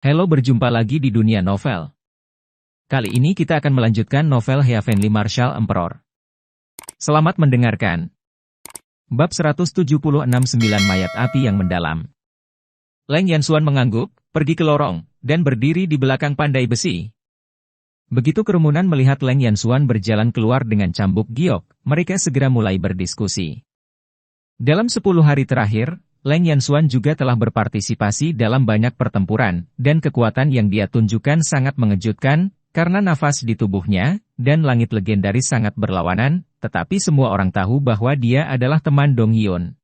Halo, berjumpa lagi di dunia novel. Kali ini kita akan melanjutkan novel Heavenly Marshal Emperor. Selamat mendengarkan. Bab 176, 9 Mayat Api yang Mendalam. Leng Yanxuan mengangguk, pergi ke lorong, dan berdiri di belakang pandai besi. Begitu kerumunan melihat Leng Yanxuan berjalan keluar dengan cambuk giok, mereka segera mulai berdiskusi. Dalam 10 hari terakhir, Leng Yanxuan juga telah berpartisipasi dalam banyak pertempuran, dan kekuatan yang dia tunjukkan sangat mengejutkan, karena nafas di tubuhnya, dan langit legendaris sangat berlawanan, tetapi semua orang tahu bahwa dia adalah teman Dong Yun.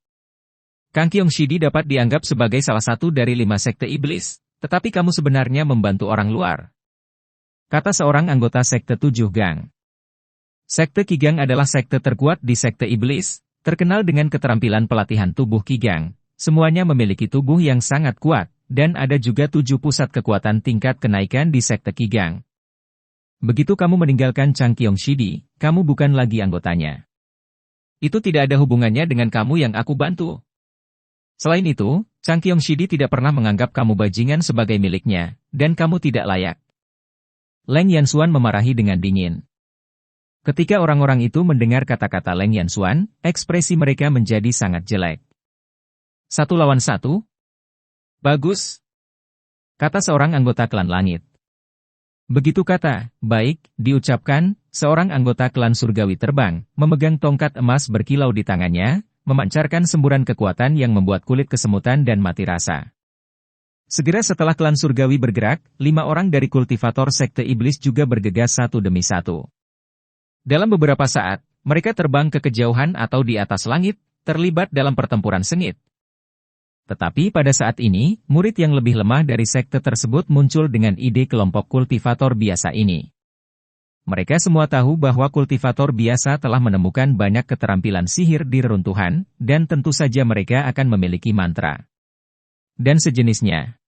Kang Qiong Shidi dapat dianggap sebagai salah satu dari 5 sekte iblis, tetapi kamu sebenarnya membantu orang luar, kata seorang anggota sekte 7 Gang. Sekte Qi Gang adalah sekte terkuat di sekte iblis, terkenal dengan keterampilan pelatihan tubuh Qi Gang. Semuanya memiliki tubuh yang sangat kuat, dan ada juga 7 pusat kekuatan tingkat kenaikan di sekte Qi Gang. Begitu kamu meninggalkan Kang Qiong Shidi, kamu bukan lagi anggotanya. Itu tidak ada hubungannya dengan kamu yang aku bantu. Selain itu, Kang Qiong Shidi tidak pernah menganggap kamu bajingan sebagai miliknya, dan kamu tidak layak. Leng Yanxuan memarahi dengan dingin. Ketika orang-orang itu mendengar kata-kata Leng Yanxuan, ekspresi mereka menjadi sangat jelek. 1 lawan 1? Bagus, kata seorang anggota klan langit. Begitu kata, baik, diucapkan, seorang anggota klan surgawi terbang, memegang tongkat emas berkilau di tangannya, memancarkan semburan kekuatan yang membuat kulit kesemutan dan mati rasa. Segera setelah klan surgawi bergerak, 5 orang dari kultivator sekte iblis juga bergegas satu demi satu. Dalam beberapa saat, mereka terbang ke kejauhan atau di atas langit, terlibat dalam pertempuran sengit. Tetapi pada saat ini, murid yang lebih lemah dari sekte tersebut muncul dengan ide kelompok kultivator biasa ini. Mereka semua tahu bahwa kultivator biasa telah menemukan banyak keterampilan sihir di reruntuhan, dan tentu saja mereka akan memiliki mantra dan sejenisnya.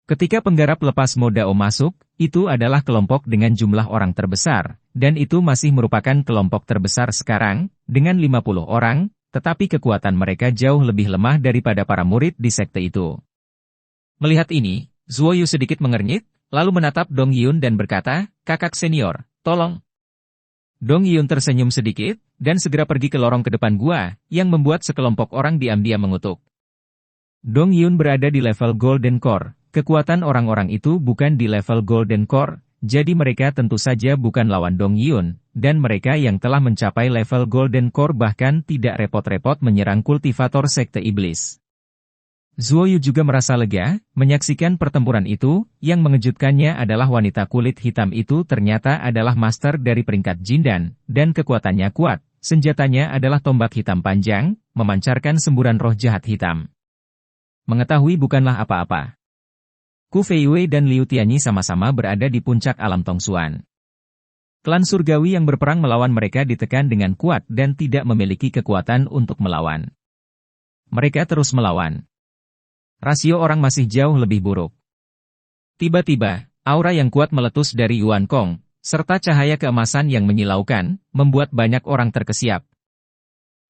Ketika penggarap lepas Modao masuk, itu adalah kelompok dengan jumlah orang terbesar, dan itu masih merupakan kelompok terbesar sekarang, dengan 50 orang, tetapi kekuatan mereka jauh lebih lemah daripada para murid di sekte itu. Melihat ini, Zuo Yu sedikit mengernyit, lalu menatap Dong Yun dan berkata, "Kakak senior, tolong." Dong Yun tersenyum sedikit, dan segera pergi ke lorong ke depan gua, yang membuat sekelompok orang diam-diam mengutuk. Dong Yun berada di level Golden Core, kekuatan orang-orang itu bukan di level Golden Core, jadi mereka tentu saja bukan lawan Dong Yun, dan mereka yang telah mencapai level Golden Core bahkan tidak repot-repot menyerang kultivator sekte iblis. Zuo Yu juga merasa lega, menyaksikan pertempuran itu, yang mengejutkannya adalah wanita kulit hitam itu ternyata adalah master dari peringkat Jindan, dan kekuatannya kuat, senjatanya adalah tombak hitam panjang, memancarkan semburan roh jahat hitam. Mengetahui bukanlah apa-apa. Ku Feiwei dan Liu Tianyi sama-sama berada di puncak alam Tongsuan. Klan surgawi yang berperang melawan mereka ditekan dengan kuat dan tidak memiliki kekuatan untuk melawan. Mereka terus melawan. Rasio orang masih jauh lebih buruk. Tiba-tiba, aura yang kuat meletus dari Yuan Kong, serta cahaya keemasan yang menyilaukan, membuat banyak orang terkesiap.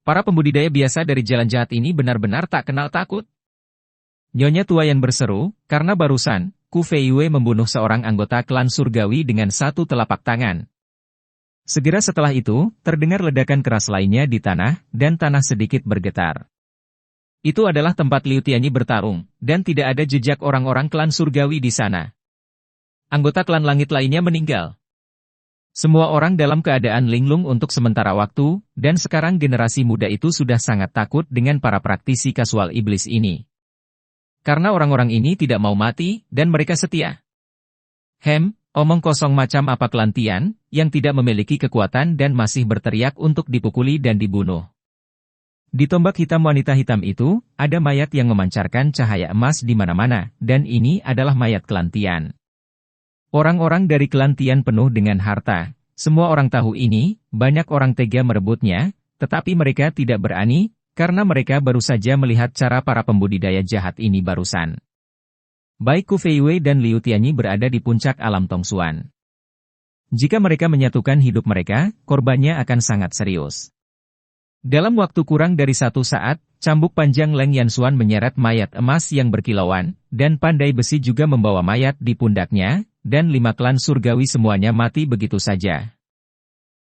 Para pembudidaya biasa dari jalan jahat ini benar-benar tak kenal takut. Nyonya Tuayan berseru, karena barusan, Ku Feiwei membunuh seorang anggota klan surgawi dengan satu telapak tangan. Segera setelah itu, terdengar ledakan keras lainnya di tanah, dan tanah sedikit bergetar. Itu adalah tempat Liu Tianyi bertarung, dan tidak ada jejak orang-orang klan surgawi di sana. Anggota klan langit lainnya meninggal. Semua orang dalam keadaan linglung untuk sementara waktu, dan sekarang generasi muda itu sudah sangat takut dengan para praktisi kasual iblis ini. Karena orang-orang ini tidak mau mati, dan mereka setia. Omong kosong macam apa klan Tian, yang tidak memiliki kekuatan dan masih berteriak untuk dipukuli dan dibunuh. Di tombak hitam wanita hitam itu, ada mayat yang memancarkan cahaya emas di mana-mana, dan ini adalah mayat klan Tian. Orang-orang dari klan Tian penuh dengan harta, semua orang tahu ini, banyak orang tega merebutnya, tetapi mereka tidak berani, karena mereka baru saja melihat cara para pembudidaya jahat ini barusan. Baik Ku Feiwei dan Liu Tianyi berada di puncak alam Tongsuan. Jika mereka menyatukan hidup mereka, korbannya akan sangat serius. Dalam waktu kurang dari 1 saat, cambuk panjang Leng Yanxuan menyeret mayat emas yang berkilauan, dan pandai besi juga membawa mayat di pundaknya, dan 5 klan surgawi semuanya mati begitu saja.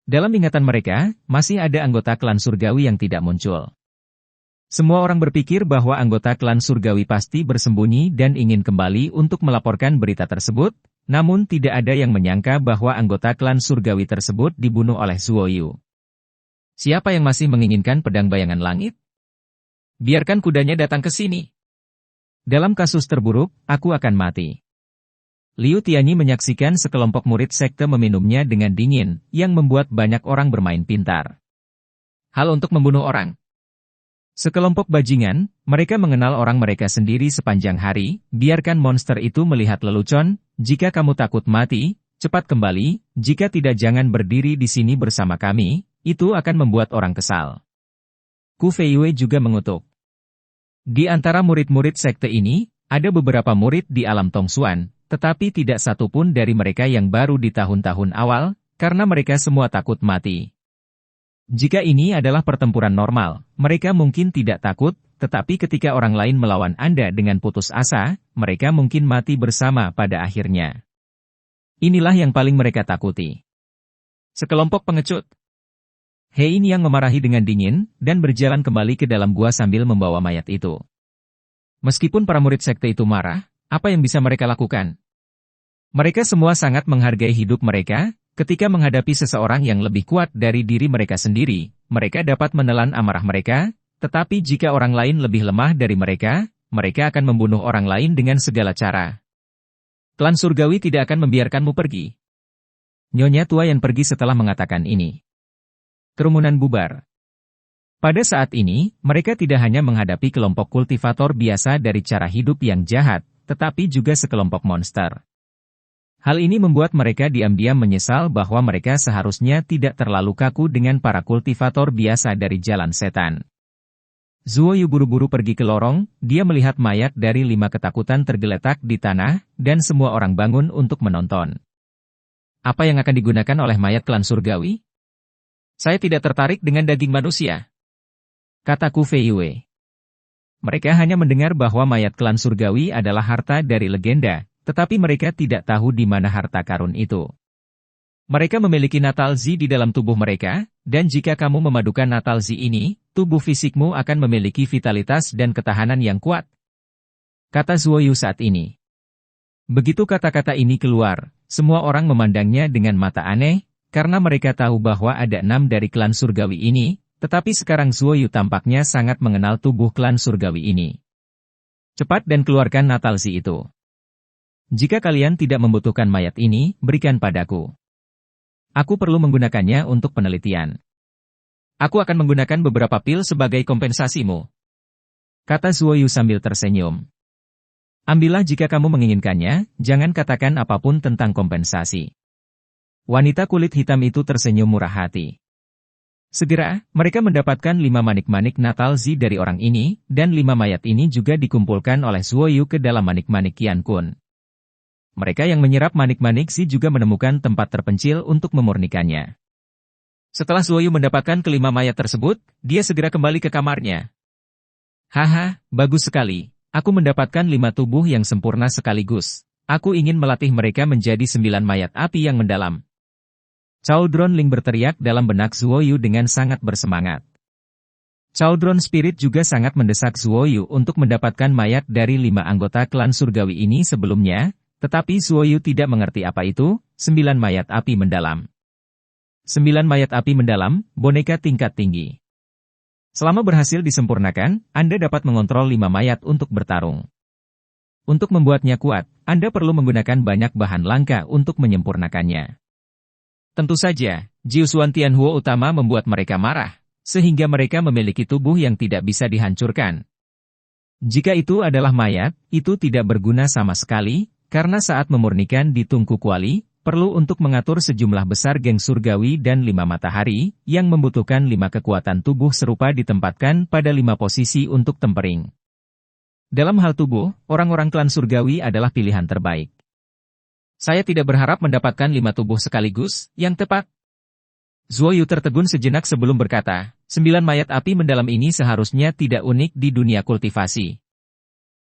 Dalam ingatan mereka, masih ada anggota klan surgawi yang tidak muncul. Semua orang berpikir bahwa anggota klan surgawi pasti bersembunyi dan ingin kembali untuk melaporkan berita tersebut, namun tidak ada yang menyangka bahwa anggota klan surgawi tersebut dibunuh oleh Zuoyu. Siapa yang masih menginginkan pedang bayangan langit? Biarkan kudanya datang ke sini. Dalam kasus terburuk, aku akan mati. Liu Tianyi menyaksikan sekelompok murid sekte meminumnya dengan dingin, yang membuat banyak orang bermain pintar. Hal untuk membunuh orang. Sekelompok bajingan, mereka mengenal orang mereka sendiri sepanjang hari, biarkan monster itu melihat lelucon, jika kamu takut mati, cepat kembali, jika tidak jangan berdiri di sini bersama kami, itu akan membuat orang kesal. Ku Feiyue juga mengutuk. Di antara murid-murid sekte ini, ada beberapa murid di alam Tongsuan, tetapi tidak satu pun dari mereka yang baru di tahun-tahun awal, karena mereka semua takut mati. Jika ini adalah pertempuran normal, mereka mungkin tidak takut, tetapi ketika orang lain melawan Anda dengan putus asa, mereka mungkin mati bersama pada akhirnya. Inilah yang paling mereka takuti. Sekelompok pengecut. Hein yang memarahi dengan dingin, dan berjalan kembali ke dalam gua sambil membawa mayat itu. Meskipun para murid sekte itu marah, apa yang bisa mereka lakukan? Mereka semua sangat menghargai hidup mereka. Ketika menghadapi seseorang yang lebih kuat dari diri mereka sendiri, mereka dapat menelan amarah mereka, tetapi jika orang lain lebih lemah dari mereka, mereka akan membunuh orang lain dengan segala cara. Klan surgawi tidak akan membiarkanmu pergi. Nyonya tua yang pergi setelah mengatakan ini. Kerumunan bubar. Pada saat ini, mereka tidak hanya menghadapi kelompok kultivator biasa dari cara hidup yang jahat, tetapi juga sekelompok monster. Hal ini membuat mereka diam-diam menyesal bahwa mereka seharusnya tidak terlalu kaku dengan para kultivator biasa dari jalan setan. Zuoyu buru-buru pergi ke lorong, dia melihat mayat dari 5 ketakutan tergeletak di tanah, dan semua orang bangun untuk menonton. Apa yang akan digunakan oleh mayat klan surgawi? Saya tidak tertarik dengan daging manusia, kata Ku Feiyue. Mereka hanya mendengar bahwa mayat klan surgawi adalah harta dari legenda, tetapi mereka tidak tahu di mana harta karun itu. Mereka memiliki Natal Zi di dalam tubuh mereka, dan jika kamu memadukan Natal Zi ini, tubuh fisikmu akan memiliki vitalitas dan ketahanan yang kuat, kata Zuoyu saat ini. Begitu kata-kata ini keluar, semua orang memandangnya dengan mata aneh, karena mereka tahu bahwa ada 6 dari klan surgawi ini, tetapi sekarang Zuoyu tampaknya sangat mengenal tubuh klan surgawi ini. Cepat dan keluarkan Natal Zi itu. Jika kalian tidak membutuhkan mayat ini, berikan padaku. Aku perlu menggunakannya untuk penelitian. Aku akan menggunakan beberapa pil sebagai kompensasimu, kata Zuoyu sambil tersenyum. Ambillah jika kamu menginginkannya, jangan katakan apapun tentang kompensasi. Wanita kulit hitam itu tersenyum murah hati. Segera, mereka mendapatkan 5 manik-manik Natal Zi dari orang ini, dan 5 mayat ini juga dikumpulkan oleh Zuoyu ke dalam manik-manik Qian Kun. Mereka yang menyerap manik-manik Zi juga menemukan tempat terpencil untuk memurnikannya. Setelah Zuoyu mendapatkan ke-5 mayat tersebut, dia segera kembali ke kamarnya. Haha, bagus sekali. Aku mendapatkan 5 tubuh yang sempurna sekaligus. Aku ingin melatih mereka menjadi 9 mayat api yang mendalam. Cao Dronling berteriak dalam benak Zuoyu dengan sangat bersemangat. Cao Dron Spirit juga sangat mendesak Zuoyu untuk mendapatkan mayat dari 5 anggota klan surgawi ini sebelumnya, tetapi Zuoyu tidak mengerti apa itu, 9 mayat api mendalam. 9 mayat api mendalam, boneka tingkat tinggi. Selama berhasil disempurnakan, Anda dapat mengontrol 5 mayat untuk bertarung. Untuk membuatnya kuat, Anda perlu menggunakan banyak bahan langka untuk menyempurnakannya. Tentu saja, Jiusuan Tianhuo utama membuat mereka marah, sehingga mereka memiliki tubuh yang tidak bisa dihancurkan. Jika itu adalah mayat, itu tidak berguna sama sekali, karena saat memurnikan di tungku kuali, perlu untuk mengatur sejumlah besar geng surgawi dan 5 matahari, yang membutuhkan 5 kekuatan tubuh serupa ditempatkan pada 5 posisi untuk tempering. Dalam hal tubuh, orang-orang klan surgawi adalah pilihan terbaik. Saya tidak berharap mendapatkan 5 tubuh sekaligus, yang tepat. Zuoyu tertegun sejenak sebelum berkata, 9 mayat api mendalam ini seharusnya tidak unik di dunia kultivasi.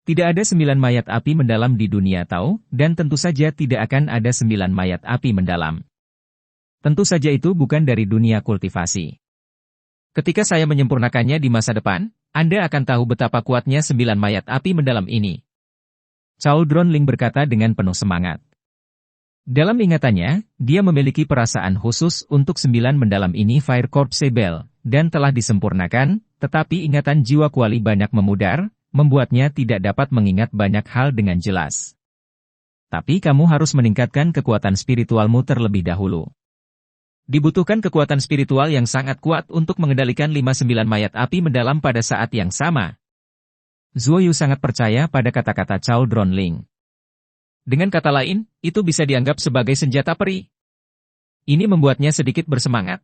Tidak ada 9 mayat api mendalam di dunia Tao, dan tentu saja tidak akan ada 9 mayat api mendalam. Tentu saja itu bukan dari dunia kultivasi. Ketika saya menyempurnakannya di masa depan, Anda akan tahu betapa kuatnya 9 mayat api mendalam ini. Cauldron Ling berkata dengan penuh semangat. Dalam ingatannya, dia memiliki perasaan khusus untuk 9 mendalam ini Fire Corp Sebel, dan telah disempurnakan, tetapi ingatan jiwa kuali banyak memudar, membuatnya tidak dapat mengingat banyak hal dengan jelas. Tapi kamu harus meningkatkan kekuatan spiritualmu terlebih dahulu. Dibutuhkan kekuatan spiritual yang sangat kuat untuk mengendalikan 5-9 mayat api mendalam pada saat yang sama. Zuoyu sangat percaya pada kata-kata Cauldron Ling. Dengan kata lain, itu bisa dianggap sebagai senjata peri. Ini membuatnya sedikit bersemangat.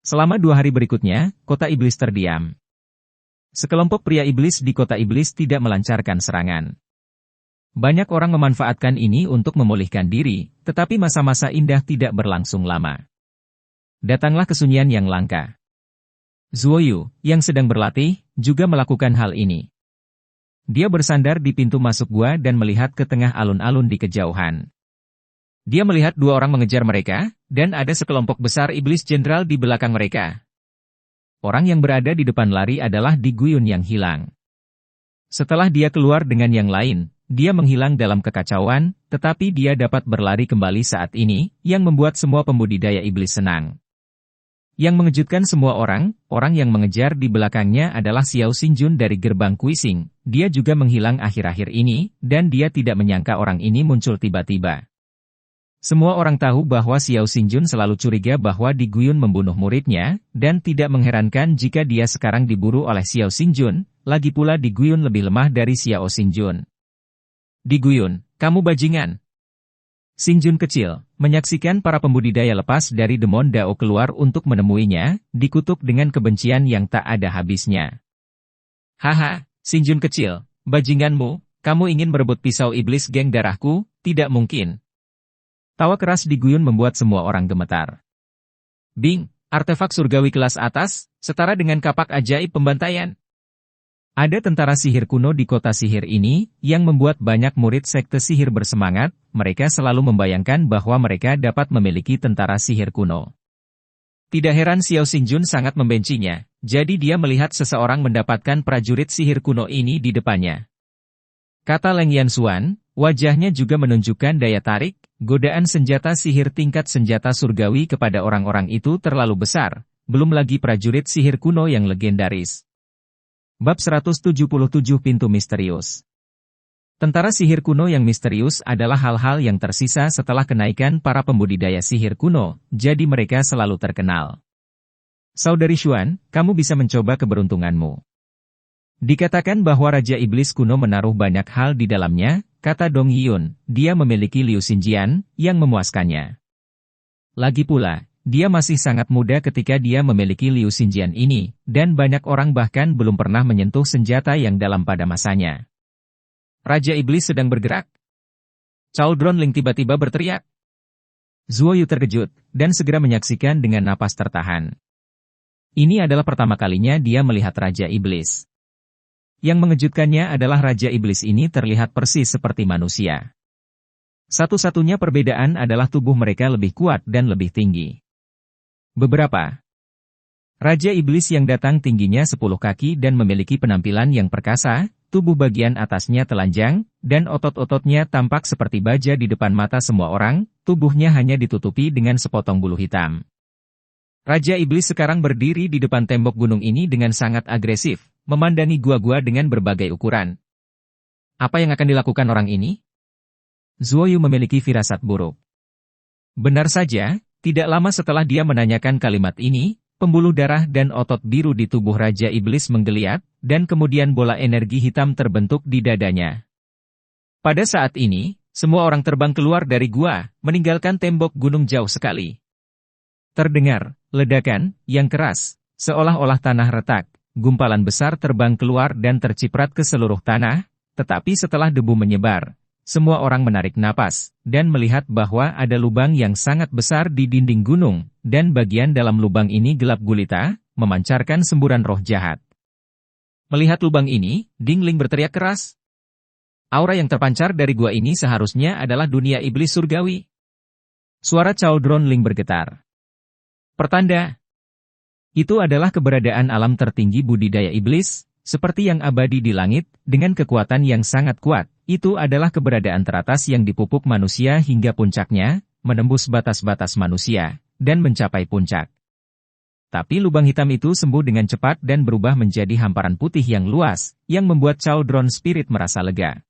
Selama 2 hari berikutnya, kota iblis terdiam. Sekelompok pria iblis di kota iblis tidak melancarkan serangan. Banyak orang memanfaatkan ini untuk memulihkan diri, tetapi masa-masa indah tidak berlangsung lama. Datanglah kesunyian yang langka. Zuoyu, yang sedang berlatih, juga melakukan hal ini. Dia bersandar di pintu masuk gua dan melihat ke tengah alun-alun di kejauhan. Dia melihat 2 orang mengejar mereka, dan ada sekelompok besar iblis jenderal di belakang mereka. Orang yang berada di depan lari adalah Di Guyun yang hilang. Setelah dia keluar dengan yang lain, dia menghilang dalam kekacauan, tetapi dia dapat berlari kembali saat ini, yang membuat semua pembudidaya iblis senang. Yang mengejutkan semua orang yang mengejar di belakangnya adalah Xiao Xinjun dari gerbang Kuising. Dia juga menghilang akhir-akhir ini, dan dia tidak menyangka orang ini muncul tiba-tiba. Semua orang tahu bahwa Xiao Xinjun selalu curiga bahwa Di Guyun membunuh muridnya, dan tidak mengherankan jika dia sekarang diburu oleh Xiao Xinjun, lagi pula Di Guyun lebih lemah dari Xiao Xinjun. Di Guyun, kamu bajingan. Xinjun kecil, menyaksikan para pembudidaya lepas dari Demon Dao keluar untuk menemuinya, dikutuk dengan kebencian yang tak ada habisnya. Haha, Xinjun kecil, bajinganmu, kamu ingin merebut pisau iblis geng darahku, tidak mungkin. Tawa keras Di Guyun membuat semua orang gemetar. Bing, artefak surgawi kelas atas, setara dengan kapak ajaib pembantaian. Ada tentara sihir kuno di kota sihir ini, yang membuat banyak murid sekte sihir bersemangat, mereka selalu membayangkan bahwa mereka dapat memiliki tentara sihir kuno. Tidak heran Xiao Xinjun sangat membencinya, jadi dia melihat seseorang mendapatkan prajurit sihir kuno ini di depannya. Kata Leng Yanxuan, wajahnya juga menunjukkan daya tarik, godaan senjata sihir tingkat senjata surgawi kepada orang-orang itu terlalu besar, belum lagi prajurit sihir kuno yang legendaris. Bab 177 Pintu Misterius. Tentara sihir kuno yang misterius adalah hal-hal yang tersisa setelah kenaikan para pembudidaya sihir kuno, jadi mereka selalu terkenal. Saudari Xuan, kamu bisa mencoba keberuntunganmu. Dikatakan bahwa Raja Iblis kuno menaruh banyak hal di dalamnya, kata Dong Yiyun, dia memiliki Liu Xinjian, yang memuaskannya. Lagi pula, dia masih sangat muda ketika dia memiliki Liu Xinjian ini, dan banyak orang bahkan belum pernah menyentuh senjata yang dalam pada masanya. Raja Iblis sedang bergerak. Cauldron Ling tiba-tiba berteriak. Zuoyu terkejut, dan segera menyaksikan dengan napas tertahan. Ini adalah pertama kalinya dia melihat Raja Iblis. Yang mengejutkannya adalah Raja Iblis ini terlihat persis seperti manusia. Satu-satunya perbedaan adalah tubuh mereka lebih kuat dan lebih tinggi. Beberapa. Raja Iblis yang datang tingginya 10 kaki dan memiliki penampilan yang perkasa, tubuh bagian atasnya telanjang, dan otot-ototnya tampak seperti baja di depan mata semua orang, tubuhnya hanya ditutupi dengan sepotong bulu hitam. Raja Iblis sekarang berdiri di depan tembok gunung ini dengan sangat agresif, memandangi gua-gua dengan berbagai ukuran. Apa yang akan dilakukan orang ini? Zuoyu memiliki firasat buruk. Benar saja. Tidak lama setelah dia menanyakan kalimat ini, pembuluh darah dan otot biru di tubuh Raja Iblis menggeliat, dan kemudian bola energi hitam terbentuk di dadanya. Pada saat ini, semua orang terbang keluar dari gua, meninggalkan tembok gunung jauh sekali. Terdengar ledakan yang keras, seolah-olah tanah retak, gumpalan besar terbang keluar dan terciprat ke seluruh tanah, tetapi setelah debu menyebar, semua orang menarik napas, dan melihat bahwa ada lubang yang sangat besar di dinding gunung, dan bagian dalam lubang ini gelap gulita, memancarkan semburan roh jahat. Melihat lubang ini, Ding Ling berteriak keras. Aura yang terpancar dari gua ini seharusnya adalah dunia iblis surgawi. Suara Cauldron Ling bergetar. Pertanda. Itu adalah keberadaan alam tertinggi budidaya iblis, seperti yang abadi di langit, dengan kekuatan yang sangat kuat. Itu adalah keberadaan teratas yang dipupuk manusia hingga puncaknya, menembus batas-batas manusia, dan mencapai puncak. Tapi lubang hitam itu sembuh dengan cepat dan berubah menjadi hamparan putih yang luas, yang membuat Cauldron Spirit merasa lega.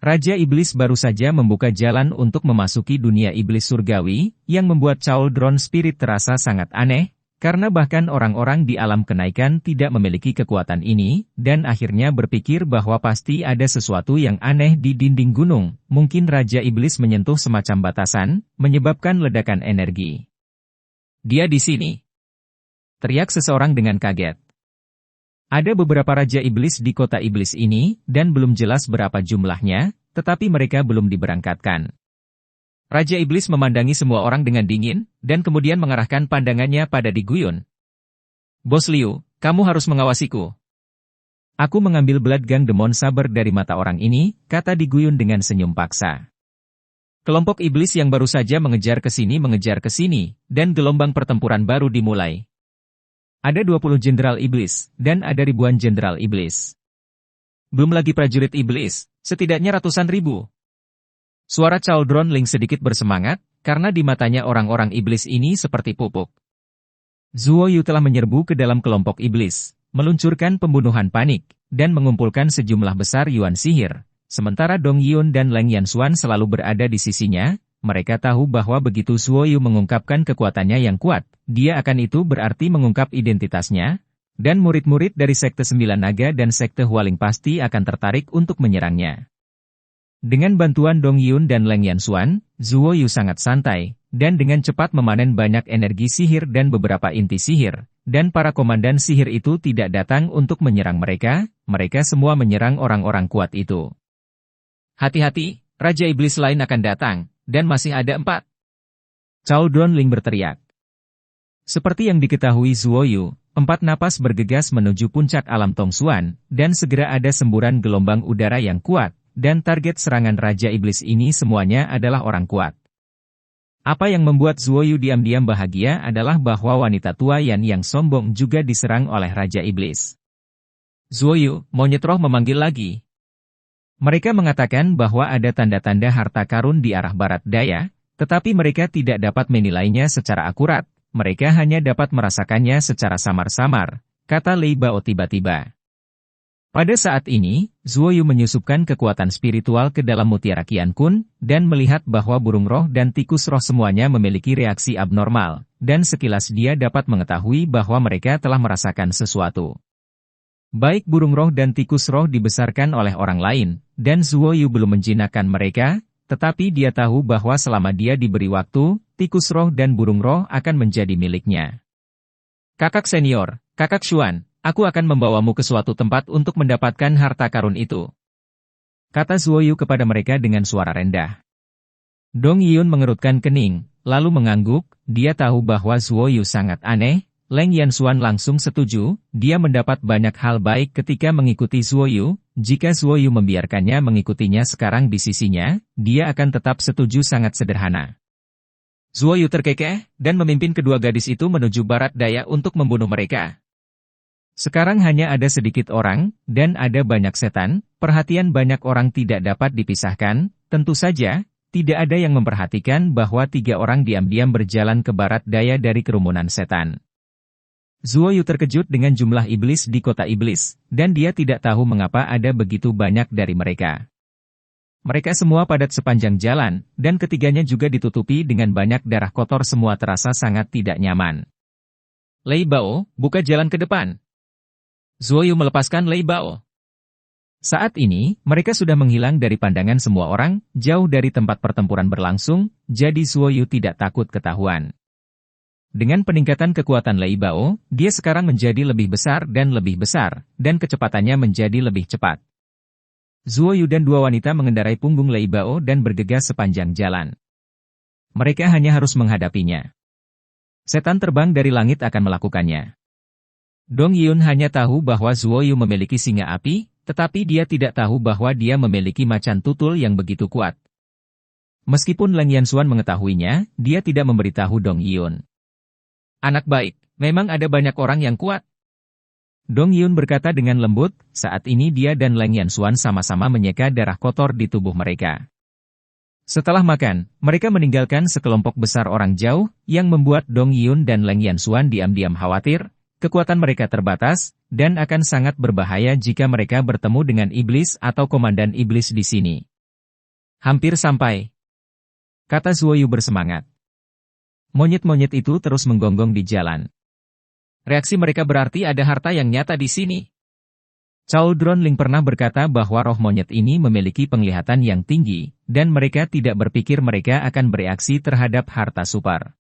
Raja Iblis baru saja membuka jalan untuk memasuki dunia iblis surgawi, yang membuat Cauldron Spirit terasa sangat aneh, karena bahkan orang-orang di alam kenaikan tidak memiliki kekuatan ini, dan akhirnya berpikir bahwa pasti ada sesuatu yang aneh di dinding gunung. Mungkin Raja Iblis menyentuh semacam batasan, menyebabkan ledakan energi. Dia di sini. Teriak seseorang dengan kaget. Ada beberapa Raja Iblis di kota iblis ini, dan belum jelas berapa jumlahnya, tetapi mereka belum diberangkatkan. Raja Iblis memandangi semua orang dengan dingin, dan kemudian mengarahkan pandangannya pada Di Guyun. Bos Liu, kamu harus mengawasiku. Aku mengambil Blood Gang Demon Saber dari mata orang ini, kata Di Guyun dengan senyum paksa. Kelompok iblis yang baru saja mengejar ke sini, dan gelombang pertempuran baru dimulai. Ada 20 jenderal iblis, dan ada ribuan jenderal iblis. Belum lagi prajurit iblis, setidaknya ratusan ribu. Suara Cauldron Ling sedikit bersemangat, karena di matanya orang-orang iblis ini seperti pupuk. Zuo Yu telah menyerbu ke dalam kelompok iblis, meluncurkan pembunuhan panik, dan mengumpulkan sejumlah besar yuan sihir. Sementara Dong Yun dan Leng Yanxuan selalu berada di sisinya, mereka tahu bahwa begitu Zuo Yu mengungkapkan kekuatannya yang kuat, dia akan itu berarti mengungkap identitasnya, dan murid-murid dari Sekte Sembilan Naga dan Sekte Hualing pasti akan tertarik untuk menyerangnya. Dengan bantuan Dong Yun dan Leng Yanxuan, Zuo Yu sangat santai, dan dengan cepat memanen banyak energi sihir dan beberapa inti sihir, dan para komandan sihir itu tidak datang untuk menyerang mereka, mereka semua menyerang orang-orang kuat itu. Hati-hati, Raja Iblis lain akan datang, dan masih ada 4. Cauldron Ling berteriak. Seperti yang diketahui Zuo Yu, 4 napas bergegas menuju puncak alam Tongsuan, dan segera ada semburan gelombang udara yang kuat, dan target serangan Raja Iblis ini semuanya adalah orang kuat. Apa yang membuat Zuo Yu diam-diam bahagia adalah bahwa wanita tua Yan yang sombong juga diserang oleh Raja Iblis. Zuo Yu, monyet roh memanggil lagi. Mereka mengatakan bahwa ada tanda-tanda harta karun di arah barat daya, tetapi mereka tidak dapat menilainya secara akurat, mereka hanya dapat merasakannya secara samar-samar, kata Lei Bao tiba-tiba. Pada saat ini, Zuo Yu menyusupkan kekuatan spiritual ke dalam mutiara Qian Kun, dan melihat bahwa burung roh dan tikus roh semuanya memiliki reaksi abnormal, dan sekilas dia dapat mengetahui bahwa mereka telah merasakan sesuatu. Baik burung roh dan tikus roh dibesarkan oleh orang lain, dan Zuo Yu belum menjinakkan mereka, tetapi dia tahu bahwa selama dia diberi waktu, tikus roh dan burung roh akan menjadi miliknya. Kakak senior, Kakak Xuan, aku akan membawamu ke suatu tempat untuk mendapatkan harta karun itu. Kata Zuo Yu kepada mereka dengan suara rendah. Dong Yun mengerutkan kening, lalu mengangguk, dia tahu bahwa Zuo Yu sangat aneh. Leng Yanxuan langsung setuju, dia mendapat banyak hal baik ketika mengikuti Zuo Yu, jika Zuo Yu membiarkannya mengikutinya sekarang di sisinya, dia akan tetap setuju sangat sederhana. Zuo Yu terkekeh, dan memimpin kedua gadis itu menuju barat daya untuk membunuh mereka. Sekarang hanya ada sedikit orang, dan ada banyak setan, perhatian banyak orang tidak dapat dipisahkan, tentu saja, tidak ada yang memperhatikan bahwa 3 orang diam-diam berjalan ke barat daya dari kerumunan setan. Zuo Yu terkejut dengan jumlah iblis di kota iblis, dan dia tidak tahu mengapa ada begitu banyak dari mereka. Mereka semua padat sepanjang jalan, dan ketiganya juga ditutupi dengan banyak darah kotor semua terasa sangat tidak nyaman. Lei Bao, buka jalan ke depan. Zuo Yu melepaskan Lei Bao. Saat ini, mereka sudah menghilang dari pandangan semua orang, jauh dari tempat pertempuran berlangsung, jadi Zuo Yu tidak takut ketahuan. Dengan peningkatan kekuatan Lei Bao, dia sekarang menjadi lebih besar, dan kecepatannya menjadi lebih cepat. Zuo Yu dan 2 wanita mengendarai punggung Lei Bao dan bergegas sepanjang jalan. Mereka hanya harus menghadapinya. Setan terbang dari langit akan melakukannya. Dong Yun hanya tahu bahwa Zuo Yu memiliki singa api, tetapi dia tidak tahu bahwa dia memiliki macan tutul yang begitu kuat. Meskipun Leng Yanxuan mengetahuinya, dia tidak memberitahu Dong Yun. Anak baik, memang ada banyak orang yang kuat. Dong Yun berkata dengan lembut, saat ini dia dan Leng Yanxuan sama-sama menyeka darah kotor di tubuh mereka. Setelah makan, mereka meninggalkan sekelompok besar orang jauh, yang membuat Dong Yun dan Leng Yanxuan diam-diam khawatir. Kekuatan mereka terbatas, dan akan sangat berbahaya jika mereka bertemu dengan iblis atau komandan iblis di sini. Hampir sampai, kata Zuo Yu bersemangat. Monyet-monyet itu terus menggonggong di jalan. Reaksi mereka berarti ada harta yang nyata di sini. Cao Dronling pernah berkata bahwa roh monyet ini memiliki penglihatan yang tinggi, dan mereka tidak berpikir mereka akan bereaksi terhadap harta super.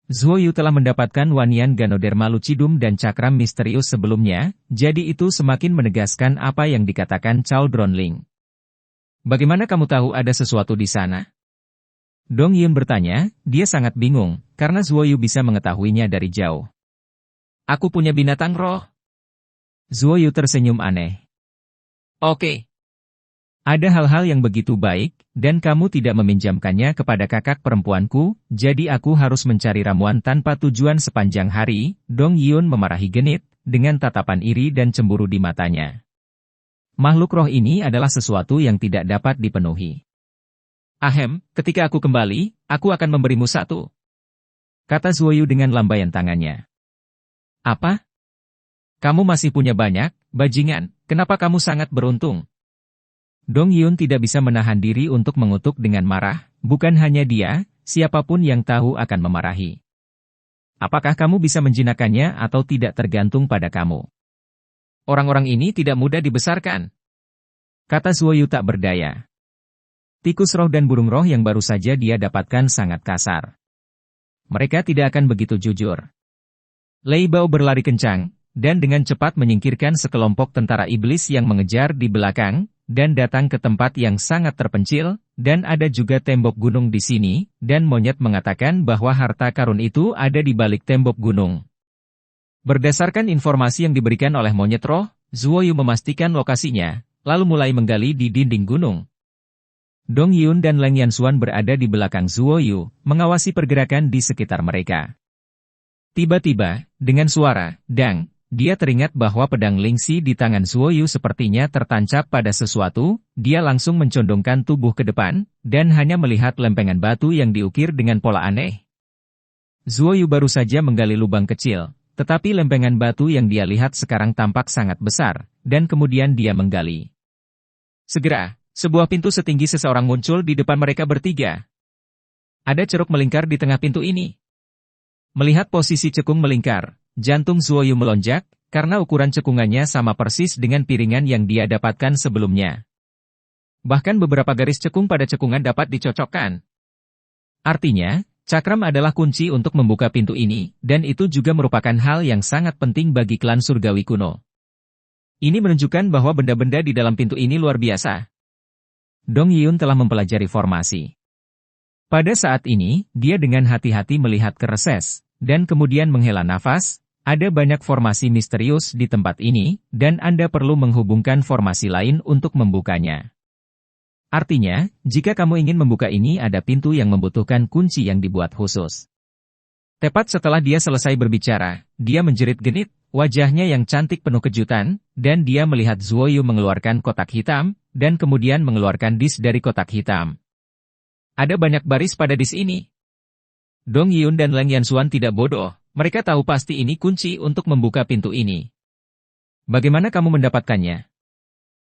Zuo Yu telah mendapatkan Wanyan Ganoderma Lucidum dan cakram misterius sebelumnya, jadi itu semakin menegaskan apa yang dikatakan Cao Dronling. Bagaimana kamu tahu ada sesuatu di sana? Dong Yun bertanya, dia sangat bingung, karena Zuo Yu bisa mengetahuinya dari jauh. Aku punya binatang roh. Zuo Yu tersenyum aneh. Oke. Ada hal-hal yang begitu baik, dan kamu tidak meminjamkannya kepada kakak perempuanku, jadi aku harus mencari ramuan tanpa tujuan sepanjang hari. Dong Yun memarahi genit, dengan tatapan iri dan cemburu di matanya. Makhluk roh ini adalah sesuatu yang tidak dapat dipenuhi. Ahem, ketika aku kembali, aku akan memberimu satu. Kata Zuo Yu dengan lambaian tangannya. Apa? Kamu masih punya banyak, bajingan, kenapa kamu sangat beruntung? Dong Yun tidak bisa menahan diri untuk mengutuk dengan marah, bukan hanya dia, siapapun yang tahu akan memarahi. Apakah kamu bisa menjinakkannya atau tidak tergantung pada kamu? Orang-orang ini tidak mudah dibesarkan. Kata Zuo Yu tak berdaya. Tikus roh dan burung roh yang baru saja dia dapatkan sangat kasar. Mereka tidak akan begitu jujur. Lei Bao berlari kencang, dan dengan cepat menyingkirkan sekelompok tentara iblis yang mengejar di belakang, dan datang ke tempat yang sangat terpencil, dan ada juga tembok gunung di sini, dan monyet mengatakan bahwa harta karun itu ada di balik tembok gunung. Berdasarkan informasi yang diberikan oleh monyet roh, Zuo Yu memastikan lokasinya, lalu mulai menggali di dinding gunung. Dong Yun dan Leng Yanxuan berada di belakang Zuo Yu, mengawasi pergerakan di sekitar mereka. Tiba-tiba, dengan suara dang, dia teringat bahwa pedang Lingxi di tangan Zuo Yu sepertinya tertancap pada sesuatu, dia langsung mencondongkan tubuh ke depan, dan hanya melihat lempengan batu yang diukir dengan pola aneh. Zuo Yu baru saja menggali lubang kecil, tetapi lempengan batu yang dia lihat sekarang tampak sangat besar, dan kemudian dia menggali. Segera, sebuah pintu setinggi seseorang muncul di depan mereka bertiga. Ada ceruk melingkar di tengah pintu ini. Melihat posisi cekung melingkar, jantung Zuo Yu melonjak, karena ukuran cekungannya sama persis dengan piringan yang dia dapatkan sebelumnya. Bahkan beberapa garis cekung pada cekungan dapat dicocokkan. Artinya, cakram adalah kunci untuk membuka pintu ini, dan itu juga merupakan hal yang sangat penting bagi klan surgawi kuno. Ini menunjukkan bahwa benda-benda di dalam pintu ini luar biasa. Dong Yun telah mempelajari formasi. Pada saat ini, dia dengan hati-hati melihat ke reses, dan kemudian menghela nafas. Ada banyak formasi misterius di tempat ini, dan Anda perlu menghubungkan formasi lain untuk membukanya. Artinya, jika kamu ingin membuka ini ada pintu yang membutuhkan kunci yang dibuat khusus. Tepat setelah dia selesai berbicara, dia menjerit genit, wajahnya yang cantik penuh kejutan, dan dia melihat Zuo Yu mengeluarkan kotak hitam, dan kemudian mengeluarkan dis dari kotak hitam. Ada banyak baris pada dis ini. Dong Yun dan Leng Yanxuan tidak bodoh, mereka tahu pasti ini kunci untuk membuka pintu ini. Bagaimana kamu mendapatkannya?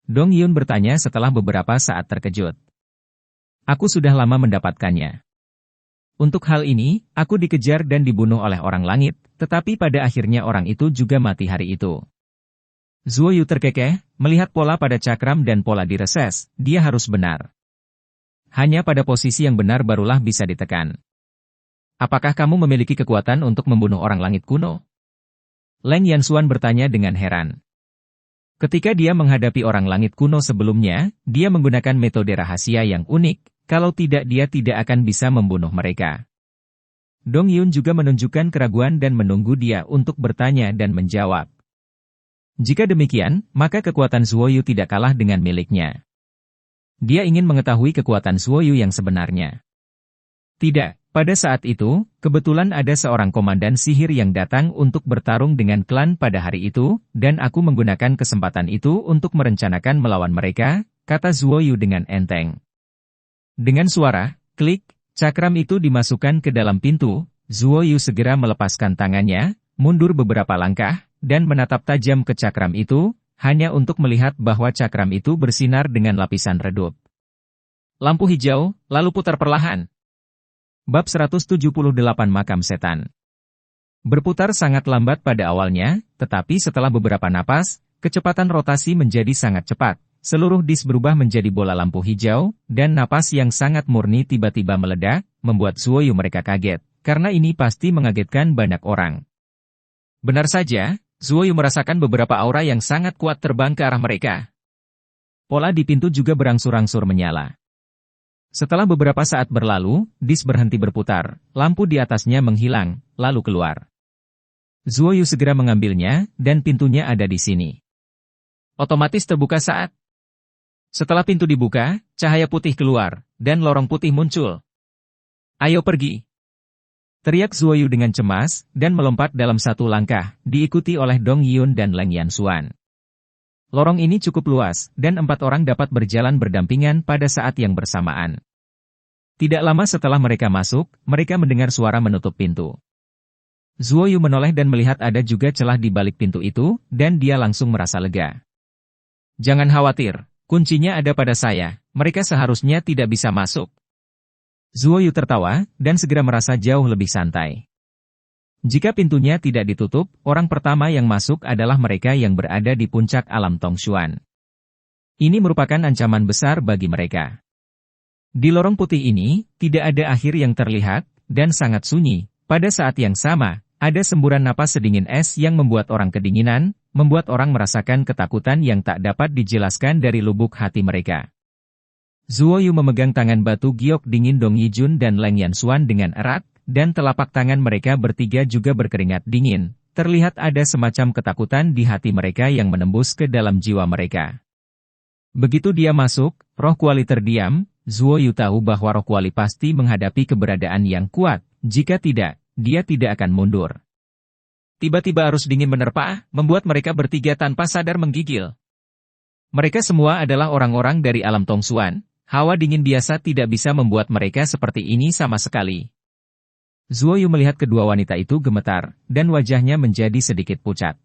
Dong Yun bertanya setelah beberapa saat terkejut. Aku sudah lama mendapatkannya. Untuk hal ini, aku dikejar dan dibunuh oleh orang langit, tetapi pada akhirnya orang itu juga mati hari itu. Zuo Yu terkekeh, melihat pola pada cakram dan pola di reses, dia harus benar. Hanya pada posisi yang benar barulah bisa ditekan. Apakah kamu memiliki kekuatan untuk membunuh orang langit kuno? Leng Yanxuan bertanya dengan heran. Ketika dia menghadapi orang langit kuno sebelumnya, dia menggunakan metode rahasia yang unik, kalau tidak dia tidak akan bisa membunuh mereka. Dong Yun juga menunjukkan keraguan dan menunggu dia untuk bertanya dan menjawab. Jika demikian, maka kekuatan Zuoyu tidak kalah dengan miliknya. Dia ingin mengetahui kekuatan Zuoyu yang sebenarnya. Tidak, pada saat itu, kebetulan ada seorang komandan sihir yang datang untuk bertarung dengan klan pada hari itu, dan aku menggunakan kesempatan itu untuk merencanakan melawan mereka, kata Zuoyu dengan enteng. Dengan suara, klik, cakram itu dimasukkan ke dalam pintu, Zuoyu segera melepaskan tangannya, mundur beberapa langkah, dan menatap tajam ke cakram itu, hanya untuk melihat bahwa cakram itu bersinar dengan lapisan redup. Lampu hijau, lalu putar perlahan. Bab 178 Makam Setan. Berputar sangat lambat pada awalnya, tetapi setelah beberapa napas, kecepatan rotasi menjadi sangat cepat. Seluruh disk berubah menjadi bola lampu hijau, dan napas yang sangat murni tiba-tiba meledak, membuat Zuoyu mereka kaget, karena ini pasti mengagetkan banyak orang. Benar saja, Zuoyu merasakan beberapa aura yang sangat kuat terbang ke arah mereka. Pola di pintu juga berangsur-angsur menyala. Setelah beberapa saat berlalu, disk berhenti berputar, lampu di atasnya menghilang, lalu keluar. Zuoyu segera mengambilnya, dan pintunya ada di sini. Otomatis terbuka saat setelah pintu dibuka, cahaya putih keluar, dan lorong putih muncul. Ayo pergi! Teriak Zuoyu dengan cemas, dan melompat dalam satu langkah, diikuti oleh Dong Yun dan Leng Yanxuan. Lorong ini cukup luas, dan 4 orang dapat berjalan berdampingan pada saat yang bersamaan. Tidak lama setelah mereka masuk, mereka mendengar suara menutup pintu. Zuoyu menoleh dan melihat ada juga celah di balik pintu itu, dan dia langsung merasa lega. Jangan khawatir. Kuncinya ada pada saya, mereka seharusnya tidak bisa masuk. Zuoyu tertawa, dan segera merasa jauh lebih santai. Jika pintunya tidak ditutup, orang pertama yang masuk adalah mereka yang berada di puncak alam Tongshuan. Ini merupakan ancaman besar bagi mereka. Di lorong putih ini, tidak ada akhir yang terlihat, dan sangat sunyi. Pada saat yang sama, ada semburan napas sedingin es yang membuat orang kedinginan, membuat orang merasakan ketakutan yang tak dapat dijelaskan dari lubuk hati mereka. Zuoyu memegang tangan batu giok dingin Dong Yijun dan Leng Yanxuan dengan erat, dan telapak tangan mereka bertiga juga berkeringat dingin. Terlihat ada semacam ketakutan di hati mereka yang menembus ke dalam jiwa mereka. Begitu dia masuk, roh kuali terdiam, Zuoyu tahu bahwa roh kuali pasti menghadapi keberadaan yang kuat, jika tidak, dia tidak akan mundur. Tiba-tiba arus dingin menerpa, membuat mereka bertiga tanpa sadar menggigil. Mereka semua adalah orang-orang dari alam Tongshuan, hawa dingin biasa tidak bisa membuat mereka seperti ini sama sekali. Zuoyu melihat kedua wanita itu gemetar, dan wajahnya menjadi sedikit pucat.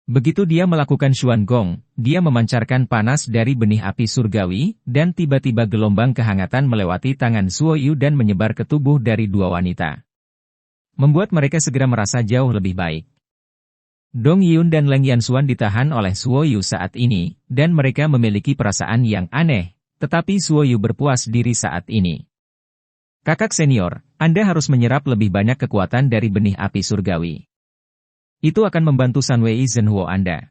Begitu dia melakukan Xuan Gong, dia memancarkan panas dari benih api surgawi, dan tiba-tiba gelombang kehangatan melewati tangan Zuoyu dan menyebar ke tubuh dari dua wanita. Membuat mereka segera merasa jauh lebih baik. Dong Yun dan Leng Yanxuan ditahan oleh Zuoyu saat ini, dan mereka memiliki perasaan yang aneh, tetapi Zuoyu berpuas diri saat ini. Kakak senior, Anda harus menyerap lebih banyak kekuatan dari benih api surgawi. Itu akan membantu Sanwei Zhenhuo Anda.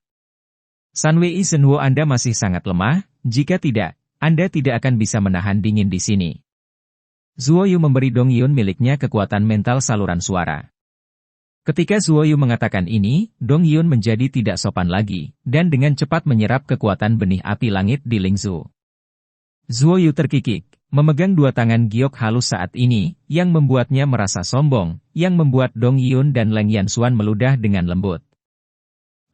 Sanwei Zhenhuo Anda masih sangat lemah, jika tidak, Anda tidak akan bisa menahan dingin di sini. Zuoyu memberi Dong Yun miliknya kekuatan mental saluran suara. Ketika Zuoyu mengatakan ini, Dong Yun menjadi tidak sopan lagi, dan dengan cepat menyerap kekuatan benih api langit di Lingzhu. Zuoyu terkikik, memegang dua tangan giok halus saat ini, yang membuatnya merasa sombong, yang membuat Dong Yun dan Leng Yanxuan meludah dengan lembut.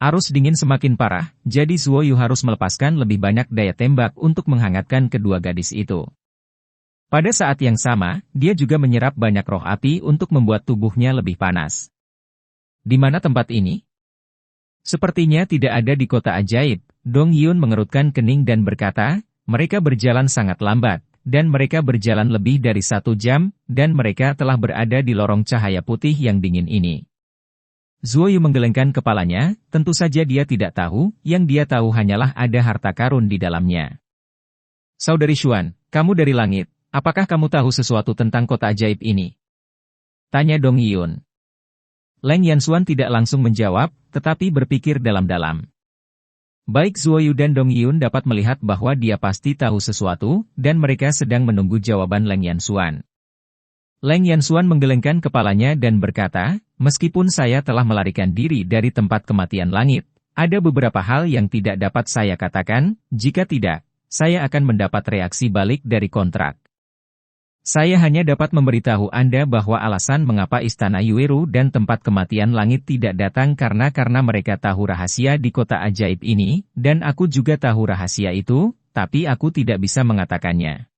Arus dingin semakin parah, jadi Zuoyu harus melepaskan lebih banyak daya tembak untuk menghangatkan kedua gadis itu. Pada saat yang sama, dia juga menyerap banyak roh api untuk membuat tubuhnya lebih panas. Di mana tempat ini? Sepertinya tidak ada di kota ajaib. Dong Yun mengerutkan kening dan berkata, mereka berjalan sangat lambat, dan mereka berjalan lebih dari 1 jam, dan mereka telah berada di lorong cahaya putih yang dingin ini. Zuoyu menggelengkan kepalanya, tentu saja dia tidak tahu, yang dia tahu hanyalah ada harta karun di dalamnya. Saudari Xuan, kamu dari langit. Apakah kamu tahu sesuatu tentang kota ajaib ini? Tanya Dong Yun. Leng Yanxuan tidak langsung menjawab, tetapi berpikir dalam-dalam. Baik Zuoyu dan Dong Yun dapat melihat bahwa dia pasti tahu sesuatu, dan mereka sedang menunggu jawaban Leng Yanxuan. Leng Yanxuan menggelengkan kepalanya dan berkata, meskipun saya telah melarikan diri dari tempat kematian langit, ada beberapa hal yang tidak dapat saya katakan, jika tidak, saya akan mendapat reaksi balik dari kontrak. Saya hanya dapat memberitahu Anda bahwa alasan mengapa Istana Yueru dan tempat kematian langit tidak datang karena mereka tahu rahasia di kota ajaib ini, dan aku juga tahu rahasia itu, tapi aku tidak bisa mengatakannya.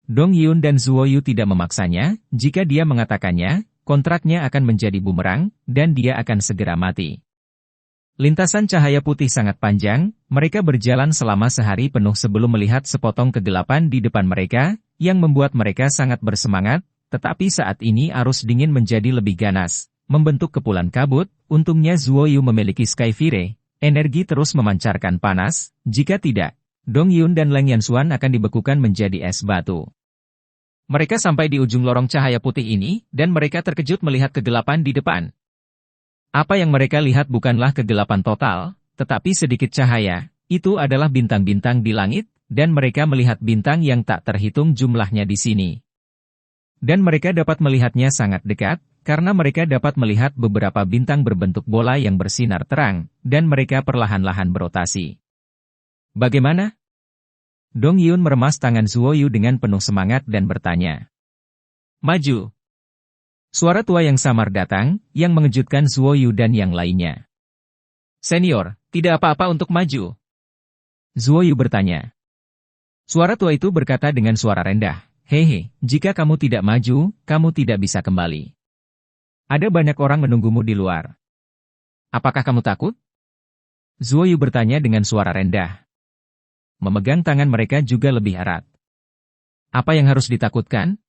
Dong Yun dan Zuo Yu tidak memaksanya, jika dia mengatakannya, kontraknya akan menjadi bumerang, dan dia akan segera mati. Lintasan cahaya putih sangat panjang, mereka berjalan selama sehari penuh sebelum melihat sepotong kegelapan di depan mereka, yang membuat mereka sangat bersemangat, tetapi saat ini arus dingin menjadi lebih ganas, membentuk kepulan kabut, untungnya Zuo Yu memiliki Skyfire, energi terus memancarkan panas, jika tidak, Dong Yun dan Leng Yanxuan akan dibekukan menjadi es batu. Mereka sampai di ujung lorong cahaya putih ini, dan mereka terkejut melihat kegelapan di depan. Apa yang mereka lihat bukanlah kegelapan total, tetapi sedikit cahaya, itu adalah bintang-bintang di langit, dan mereka melihat bintang yang tak terhitung jumlahnya di sini. Dan mereka dapat melihatnya sangat dekat, karena mereka dapat melihat beberapa bintang berbentuk bola yang bersinar terang, dan mereka perlahan-lahan berotasi. Bagaimana? Dong Yun meremas tangan Zuo Yu dengan penuh semangat dan bertanya. Maju. Suara tua yang samar datang, yang mengejutkan Zuo Yu dan yang lainnya. Senior, tidak apa-apa untuk maju. Zuo Yu bertanya. Suara tua itu berkata dengan suara rendah, hehe, jika kamu tidak maju, kamu tidak bisa kembali. Ada banyak orang menunggumu di luar. Apakah kamu takut? Zuo Yu bertanya dengan suara rendah. Memegang tangan mereka juga lebih erat. Apa yang harus ditakutkan?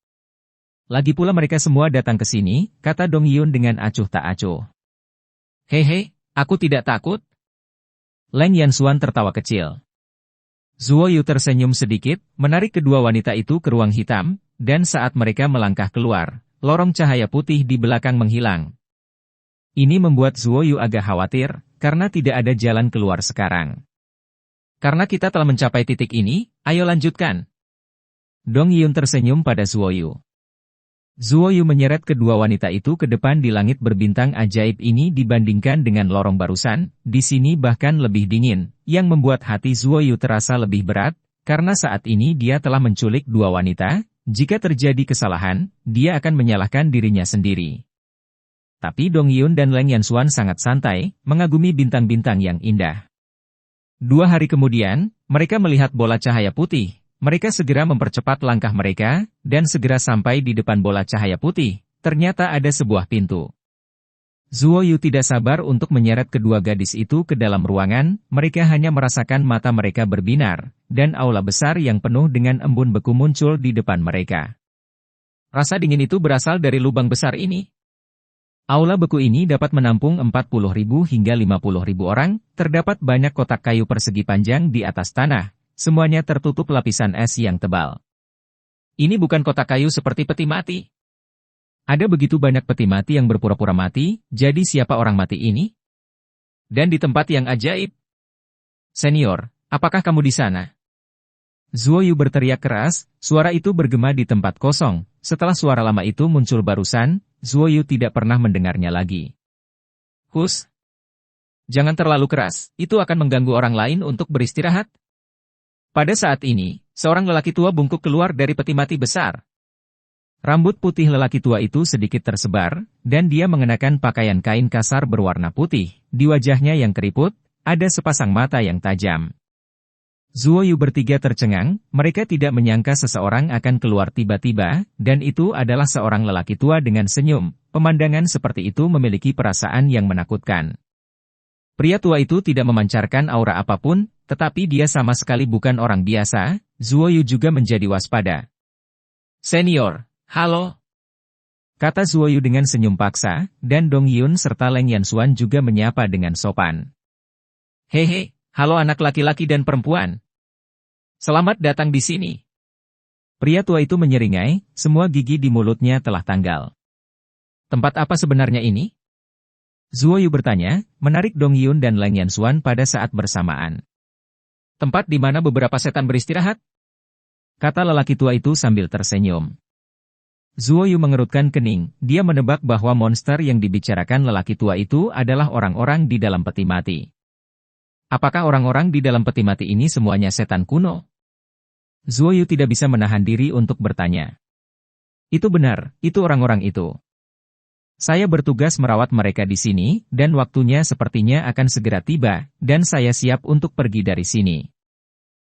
Lagi pula mereka semua datang ke sini, kata Dong Yun dengan acuh tak acuh. Hehe, aku tidak takut. Leng Yanxuan tertawa kecil. Zuo Yu tersenyum sedikit, menarik kedua wanita itu ke ruang hitam, dan saat mereka melangkah keluar, lorong cahaya putih di belakang menghilang. Ini membuat Zuo Yu agak khawatir, karena tidak ada jalan keluar sekarang. Karena kita telah mencapai titik ini, ayo lanjutkan. Dong Yun tersenyum pada Zuo Yu. Zuo Yu menyeret kedua wanita itu ke depan di langit berbintang ajaib ini dibandingkan dengan lorong barusan, di sini bahkan lebih dingin, yang membuat hati Zuo Yu terasa lebih berat, karena saat ini dia telah menculik dua wanita, jika terjadi kesalahan, dia akan menyalahkan dirinya sendiri. Tapi Dong Yun dan Leng Yanxuan sangat santai, mengagumi bintang-bintang yang indah. 2 hari kemudian, mereka melihat bola cahaya putih. Mereka segera mempercepat langkah mereka, dan segera sampai di depan bola cahaya putih. Ternyata ada sebuah pintu. Zuo Yu tidak sabar untuk menyeret kedua gadis itu ke dalam ruangan, mereka hanya merasakan mata mereka berbinar, dan aula besar yang penuh dengan embun beku muncul di depan mereka. Rasa dingin itu berasal dari lubang besar ini. Aula beku ini dapat menampung 40.000 hingga 50.000 orang, terdapat banyak kotak kayu persegi panjang di atas tanah, semuanya tertutup lapisan es yang tebal. Ini bukan kotak kayu seperti peti mati. Ada begitu banyak peti mati yang berpura-pura mati, jadi siapa orang mati ini? Dan di tempat yang ajaib. Senior, apakah kamu di sana? Zuo Yu berteriak keras, suara itu bergema di tempat kosong, setelah suara lama itu muncul barusan, Zuo Yu tidak pernah mendengarnya lagi. Hus! Jangan terlalu keras, itu akan mengganggu orang lain untuk beristirahat. Pada saat ini, seorang lelaki tua bungkuk keluar dari peti mati besar. Rambut putih lelaki tua itu sedikit tersebar, dan dia mengenakan pakaian kain kasar berwarna putih, di wajahnya yang keriput, ada sepasang mata yang tajam. Zuo Yu bertiga tercengang, mereka tidak menyangka seseorang akan keluar tiba-tiba, dan itu adalah seorang lelaki tua dengan senyum. Pemandangan seperti itu memiliki perasaan yang menakutkan. Pria tua itu tidak memancarkan aura apapun, tetapi dia sama sekali bukan orang biasa. Zuo Yu juga menjadi waspada. Senior, halo. Kata Zuo Yu dengan senyum paksa, dan Dong Yun serta Leng Yanxuan juga menyapa dengan sopan. Hehe, halo anak laki-laki dan perempuan. Selamat datang di sini. Pria tua itu menyeringai, semua gigi di mulutnya telah tanggal. Tempat apa sebenarnya ini? Zuo Yu bertanya, menarik Dong Yun dan Leng Yanxuan pada saat bersamaan. Tempat di mana beberapa setan beristirahat? Kata lelaki tua itu sambil tersenyum. Zuo Yu mengerutkan kening, dia menebak bahwa monster yang dibicarakan lelaki tua itu adalah orang-orang di dalam peti mati. Apakah orang-orang di dalam peti mati ini semuanya setan kuno? Zuo Yu tidak bisa menahan diri untuk bertanya. Itu benar, itu orang-orang itu. Saya bertugas merawat mereka di sini, dan waktunya sepertinya akan segera tiba, dan saya siap untuk pergi dari sini.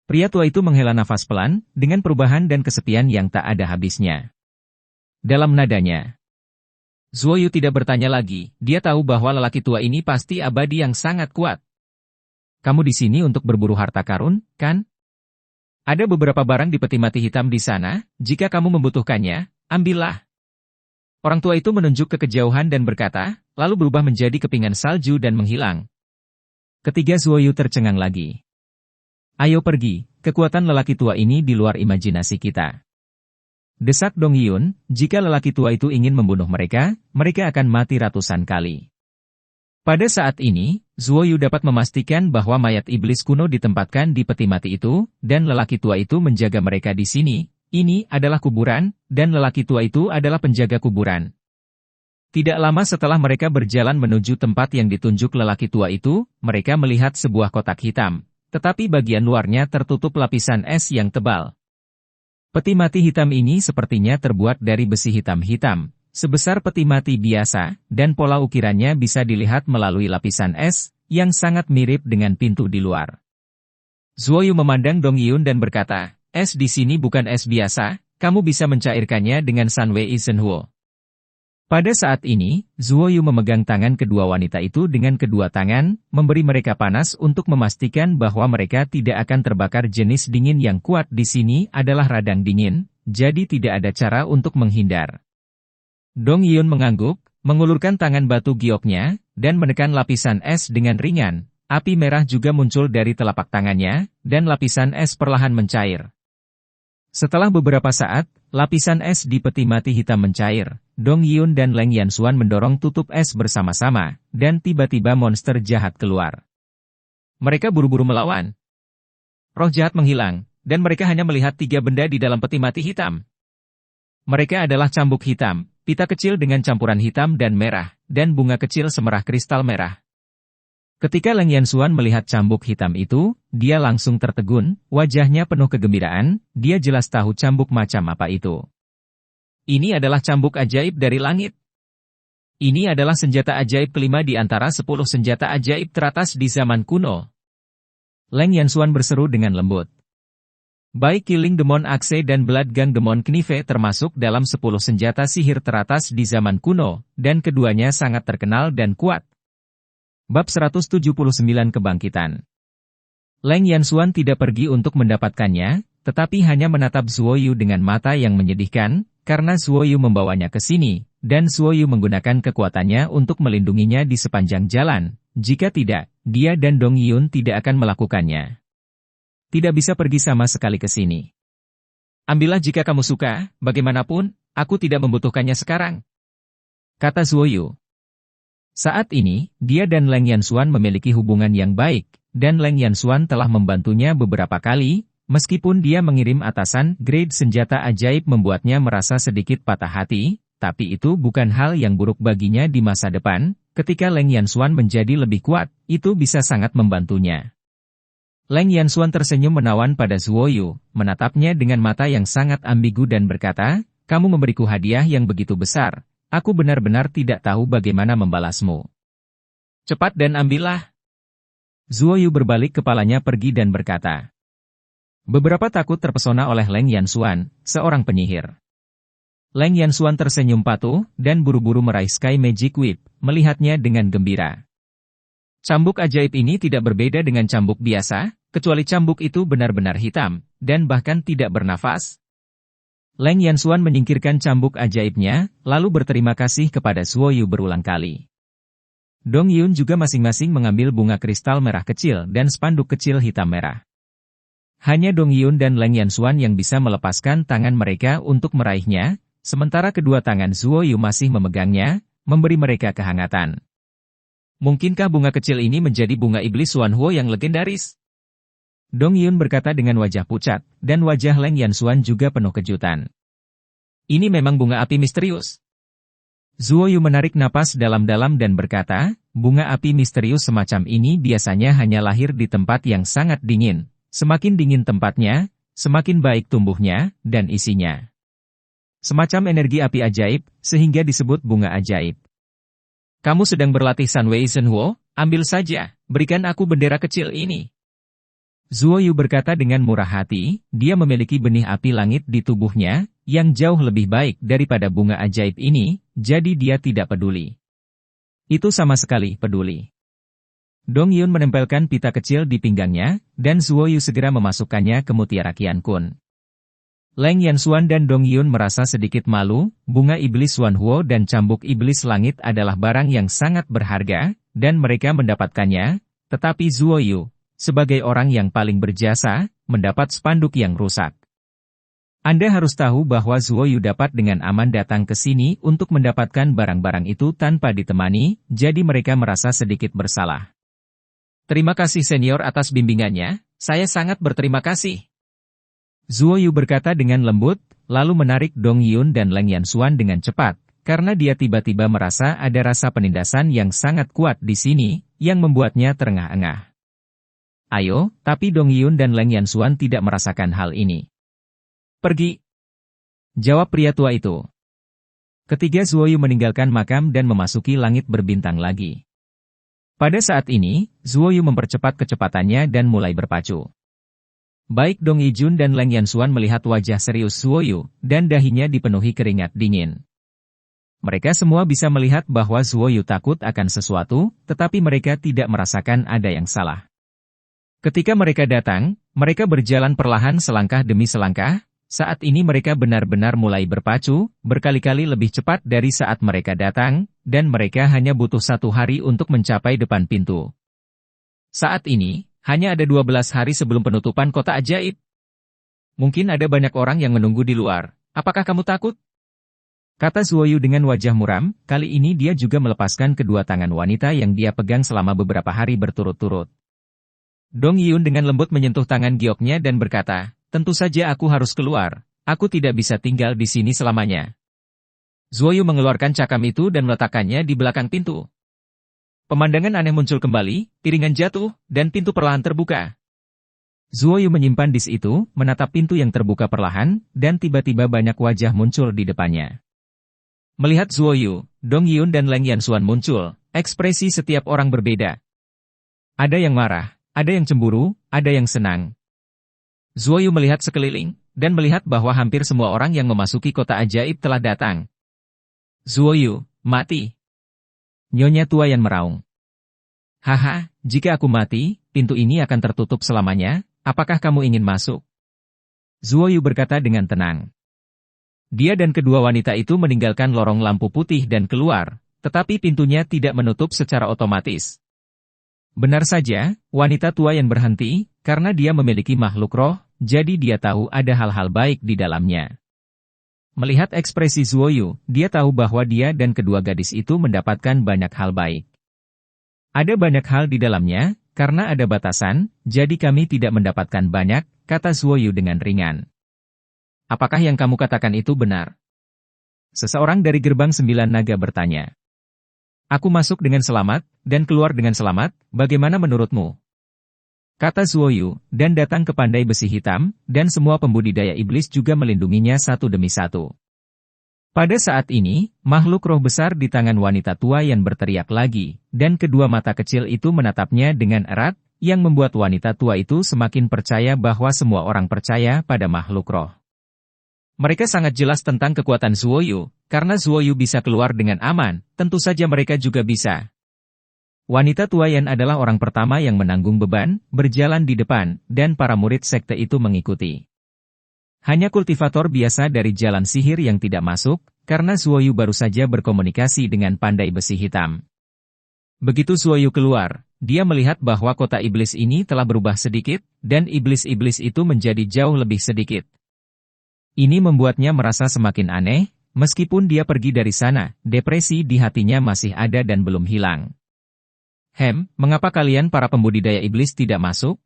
Pria tua itu menghela nafas pelan, dengan perubahan dan kesepian yang tak ada habisnya. Dalam nadanya, Zuo Yu tidak bertanya lagi, dia tahu bahwa lelaki tua ini pasti abadi yang sangat kuat. Kamu di sini untuk berburu harta karun, kan? Ada beberapa barang di peti mati hitam di sana, jika kamu membutuhkannya, ambillah. Orang tua itu menunjuk ke kejauhan dan berkata, lalu berubah menjadi kepingan salju dan menghilang. Ketiga Zuo Yu tercengang lagi. Ayo pergi, kekuatan lelaki tua ini di luar imajinasi kita. Desak Dong Yun, jika lelaki tua itu ingin membunuh mereka, mereka akan mati ratusan kali. Pada saat ini, Zuo Yu dapat memastikan bahwa mayat iblis kuno ditempatkan di peti mati itu, dan lelaki tua itu menjaga mereka di sini. Ini adalah kuburan, dan lelaki tua itu adalah penjaga kuburan. Tidak lama setelah mereka berjalan menuju tempat yang ditunjuk lelaki tua itu, mereka melihat sebuah kotak hitam, tetapi bagian luarnya tertutup lapisan es yang tebal. Peti mati hitam ini sepertinya terbuat dari besi hitam-hitam, sebesar peti mati biasa, dan pola ukirannya bisa dilihat melalui lapisan es, yang sangat mirip dengan pintu di luar. Zuo Yu memandang Dong Yun dan berkata, es di sini bukan es biasa, kamu bisa mencairkannya dengan Sanwei Zhenhuo. Pada saat ini, Zuo Yu memegang tangan kedua wanita itu dengan kedua tangan, memberi mereka panas untuk memastikan bahwa mereka tidak akan terbakar. Jenis dingin yang kuat di sini adalah radang dingin, jadi tidak ada cara untuk menghindar. Dong Yun mengangguk, mengulurkan tangan batu gioknya, dan menekan lapisan es dengan ringan. Api merah juga muncul dari telapak tangannya, dan lapisan es perlahan mencair. Setelah beberapa saat, lapisan es di peti mati hitam mencair. Dong Yun dan Leng Yanxuan mendorong tutup es bersama-sama, dan tiba-tiba monster jahat keluar. Mereka buru-buru melawan. Roh jahat menghilang, dan mereka hanya melihat 3 benda di dalam peti mati hitam. Mereka adalah cambuk hitam, pita kecil dengan campuran hitam dan merah, dan bunga kecil semerah kristal merah. Ketika Leng Yanxuan melihat cambuk hitam itu, dia langsung tertegun, wajahnya penuh kegembiraan, dia jelas tahu cambuk macam apa itu. Ini adalah cambuk ajaib dari langit. Ini adalah senjata ajaib kelima di antara 10 senjata ajaib teratas di zaman kuno. Leng Yanxuan berseru dengan lembut. Baik Killing Demon Axe dan Bloodgang Demon Knife termasuk dalam 10 senjata sihir teratas di zaman kuno, dan keduanya sangat terkenal dan kuat. Bab 179 Kebangkitan. Leng Yanxuan tidak pergi untuk mendapatkannya, tetapi hanya menatap Zuo Yu dengan mata yang menyedihkan, karena Zuo Yu membawanya ke sini, dan Zuo Yu menggunakan kekuatannya untuk melindunginya di sepanjang jalan. Jika tidak, dia dan Dong Yun tidak akan melakukannya. Tidak bisa pergi sama sekali ke sini. Ambillah jika kamu suka, bagaimanapun, aku tidak membutuhkannya sekarang, kata Zuo Yu. Saat ini, dia dan Leng Yanxuan memiliki hubungan yang baik, dan Leng Yanxuan telah membantunya beberapa kali. Meskipun dia mengirim atasan, grade senjata ajaib membuatnya merasa sedikit patah hati, tapi itu bukan hal yang buruk baginya di masa depan. Ketika Leng Yanxuan menjadi lebih kuat, itu bisa sangat membantunya. Leng Yanxuan tersenyum menawan pada Zuo Yu, menatapnya dengan mata yang sangat ambigu dan berkata, kamu memberiku hadiah yang begitu besar, aku benar-benar tidak tahu bagaimana membalasmu. Cepat dan ambillah. Zuo Yu berbalik kepalanya pergi dan berkata. Beberapa takut terpesona oleh Leng Yanxuan, seorang penyihir. Leng Yanxuan tersenyum patuh, dan buru-buru meraih Sky Magic Whip, melihatnya dengan gembira. Cambuk ajaib ini tidak berbeda dengan cambuk biasa, kecuali cambuk itu benar-benar hitam, dan bahkan tidak bernafas. Leng Yanxuan menyingkirkan cambuk ajaibnya, lalu berterima kasih kepada Zuo Yu berulang kali. Dong Yun juga masing-masing mengambil bunga kristal merah kecil dan spanduk kecil hitam merah. Hanya Dong Yun dan Leng Yanxuan yang bisa melepaskan tangan mereka untuk meraihnya, sementara kedua tangan Zuo Yu masih memegangnya, memberi mereka kehangatan. Mungkinkah bunga kecil ini menjadi bunga iblis Xuanhuo yang legendaris? Dong Yun berkata dengan wajah pucat, dan wajah Leng Yanxuan juga penuh kejutan. Ini memang bunga api misterius. Zuoyu menarik napas dalam-dalam dan berkata, bunga api misterius semacam ini biasanya hanya lahir di tempat yang sangat dingin. Semakin dingin tempatnya, semakin baik tumbuhnya, dan isinya. Semacam energi api ajaib, sehingga disebut bunga ajaib. Kamu sedang berlatih Sunwei Zhenhuo? Ambil saja, berikan aku bendera kecil ini. Zuoyu berkata dengan murah hati, dia memiliki benih api langit di tubuhnya, yang jauh lebih baik daripada bunga ajaib ini, jadi dia tidak peduli. Itu sama sekali peduli. Dong Yun menempelkan pita kecil di pinggangnya, dan Zuoyu segera memasukkannya ke mutiara Qiankun. Leng Yanxuan dan Dong Yun merasa sedikit malu, bunga iblis Xuanhuo dan cambuk iblis langit adalah barang yang sangat berharga, dan mereka mendapatkannya, tetapi Zuoyu, sebagai orang yang paling berjasa, mendapat spanduk yang rusak. Anda harus tahu bahwa Zuoyu dapat dengan aman datang ke sini untuk mendapatkan barang-barang itu tanpa ditemani, jadi mereka merasa sedikit bersalah. Terima kasih senior atas bimbingannya, saya sangat berterima kasih. Zuoyu berkata dengan lembut, lalu menarik Dong Yun dan Leng Yanxuan dengan cepat, karena dia tiba-tiba merasa ada rasa penindasan yang sangat kuat di sini, yang membuatnya terengah-engah. Ayo, tapi Dong Yun dan Leng Yanxuan tidak merasakan hal ini. Pergi, jawab pria tua itu. Ketiga Zuoyu meninggalkan makam dan memasuki langit berbintang lagi. Pada saat ini, Zuoyu mempercepat kecepatannya dan mulai berpacu. Baik Dong Yijun dan Leng Yanxuan melihat wajah serius Zuoyu, dan dahinya dipenuhi keringat dingin. Mereka semua bisa melihat bahwa Zuoyu takut akan sesuatu, tetapi mereka tidak merasakan ada yang salah. Ketika mereka datang, mereka berjalan perlahan selangkah demi selangkah. Saat ini mereka benar-benar mulai berpacu, berkali-kali lebih cepat dari saat mereka datang, dan mereka hanya butuh 1 hari untuk mencapai depan pintu. Saat ini, hanya ada 12 hari sebelum penutupan kota ajaib. Mungkin ada banyak orang yang menunggu di luar. Apakah kamu takut? Kata Zuoyu dengan wajah muram, kali ini dia juga melepaskan kedua tangan wanita yang dia pegang selama beberapa hari berturut-turut. Dong Yun dengan lembut menyentuh tangan gioknya dan berkata, tentu saja aku harus keluar, aku tidak bisa tinggal di sini selamanya. Zuoyu mengeluarkan cakam itu dan meletakkannya di belakang pintu. Pemandangan aneh muncul kembali, piringan jatuh, dan pintu perlahan terbuka. Zuoyu menyimpan dis itu, menatap pintu yang terbuka perlahan, dan tiba-tiba banyak wajah muncul di depannya. Melihat Zuoyu, Dong Yun dan Leng Yanxuan muncul, ekspresi setiap orang berbeda. Ada yang marah, ada yang cemburu, ada yang senang. Zuoyu melihat sekeliling, dan melihat bahwa hampir semua orang yang memasuki kota ajaib telah datang. Zuoyu, mati. Nyonya tua yang meraung. Haha, jika aku mati, pintu ini akan tertutup selamanya, apakah kamu ingin masuk? Zuoyu berkata dengan tenang. Dia dan kedua wanita itu meninggalkan lorong lampu putih dan keluar, tetapi pintunya tidak menutup secara otomatis. Benar saja, wanita tua yang berhenti, karena dia memiliki makhluk roh, jadi dia tahu ada hal-hal baik di dalamnya. Melihat ekspresi Zuoyu, dia tahu bahwa dia dan kedua gadis itu mendapatkan banyak hal baik. Ada banyak hal di dalamnya, karena ada batasan, jadi kami tidak mendapatkan banyak, kata Zuoyu dengan ringan. Apakah yang kamu katakan itu benar? Seseorang dari gerbang 9 naga bertanya. Aku masuk dengan selamat, dan keluar dengan selamat, bagaimana menurutmu? Kata Zuoyu, dan datang ke pandai besi hitam, dan semua pembudidaya iblis juga melindunginya satu demi satu. Pada saat ini, makhluk roh besar di tangan wanita tua yang berteriak lagi, dan kedua mata kecil itu menatapnya dengan erat, yang membuat wanita tua itu semakin percaya bahwa semua orang percaya pada makhluk roh. Mereka sangat jelas tentang kekuatan Zuoyu, karena Zuoyu bisa keluar dengan aman, tentu saja mereka juga bisa. Wanita tua Yan adalah orang pertama yang menanggung beban, berjalan di depan, dan para murid sekte itu mengikuti. Hanya kultivator biasa dari jalan sihir yang tidak masuk, karena Zuoyu baru saja berkomunikasi dengan pandai besi hitam. Begitu Zuoyu keluar, dia melihat bahwa kota iblis ini telah berubah sedikit, dan iblis-iblis itu menjadi jauh lebih sedikit. Ini membuatnya merasa semakin aneh, meskipun dia pergi dari sana, depresi di hatinya masih ada dan belum hilang. Mengapa kalian para pembudidaya iblis tidak masuk?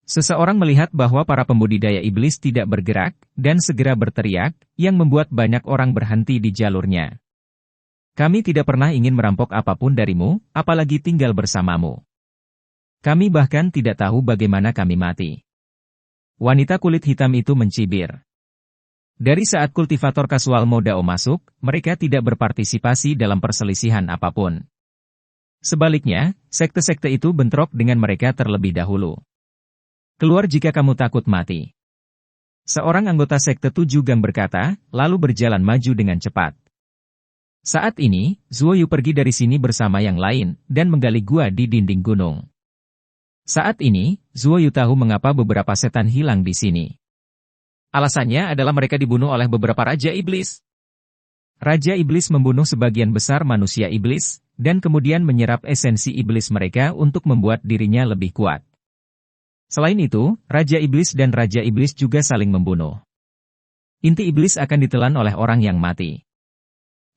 Seseorang melihat bahwa para pembudidaya iblis tidak bergerak, dan segera berteriak, yang membuat banyak orang berhenti di jalurnya. Kami tidak pernah ingin merampok apapun darimu, apalagi tinggal bersamamu. Kami bahkan tidak tahu bagaimana kami mati. Wanita kulit hitam itu mencibir. Dari saat kultivator kasual Modao masuk, mereka tidak berpartisipasi dalam perselisihan apapun. Sebaliknya, sekte-sekte itu bentrok dengan mereka terlebih dahulu. Keluar jika kamu takut mati. Seorang anggota sekte 7 Gang berkata, lalu berjalan maju dengan cepat. Saat ini, Zuoyu pergi dari sini bersama yang lain, dan menggali gua di dinding gunung. Saat ini, Zuoyu tahu mengapa beberapa setan hilang di sini. Alasannya adalah mereka dibunuh oleh beberapa Raja Iblis. Raja Iblis membunuh sebagian besar manusia iblis, dan kemudian menyerap esensi iblis mereka untuk membuat dirinya lebih kuat. Selain itu, Raja Iblis dan Raja Iblis juga saling membunuh. Inti iblis akan ditelan oleh orang yang mati.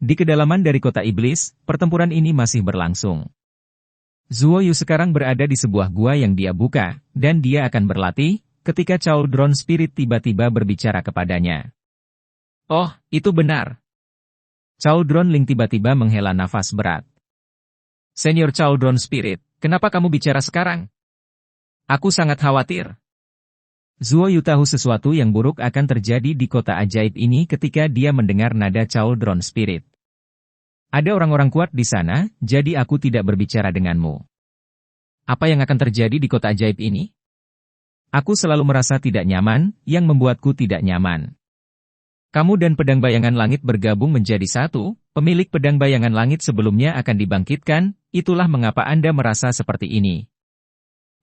Di kedalaman dari kota iblis, pertempuran ini masih berlangsung. Zuoyu sekarang berada di sebuah gua yang dia buka, dan dia akan berlatih, ketika Cauldron Spirit tiba-tiba berbicara kepadanya. Oh, itu benar. Cauldron Ling tiba-tiba menghela nafas berat. Senior Cauldron Spirit, kenapa kamu bicara sekarang? Aku sangat khawatir. Zuoyu tahu sesuatu yang buruk akan terjadi di kota ajaib ini ketika dia mendengar nada Cauldron Spirit. Ada orang-orang kuat di sana, jadi aku tidak berbicara denganmu. Apa yang akan terjadi di kota ajaib ini? Aku selalu merasa tidak nyaman, yang membuatku tidak nyaman. Kamu dan pedang bayangan langit bergabung menjadi satu, pemilik pedang bayangan langit sebelumnya akan dibangkitkan, itulah mengapa Anda merasa seperti ini.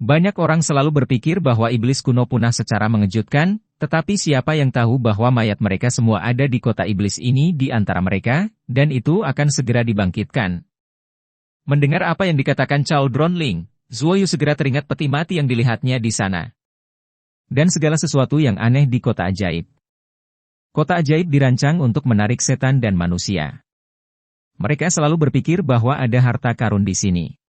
Banyak orang selalu berpikir bahwa iblis kuno punah secara mengejutkan, tetapi siapa yang tahu bahwa mayat mereka semua ada di kota iblis ini di antara mereka, dan itu akan segera dibangkitkan. Mendengar apa yang dikatakan Cauldron Ling, Zuoyu segera teringat peti mati yang dilihatnya di sana. Dan segala sesuatu yang aneh di kota ajaib. Kota ajaib dirancang untuk menarik setan dan manusia. Mereka selalu berpikir bahwa ada harta karun di sini.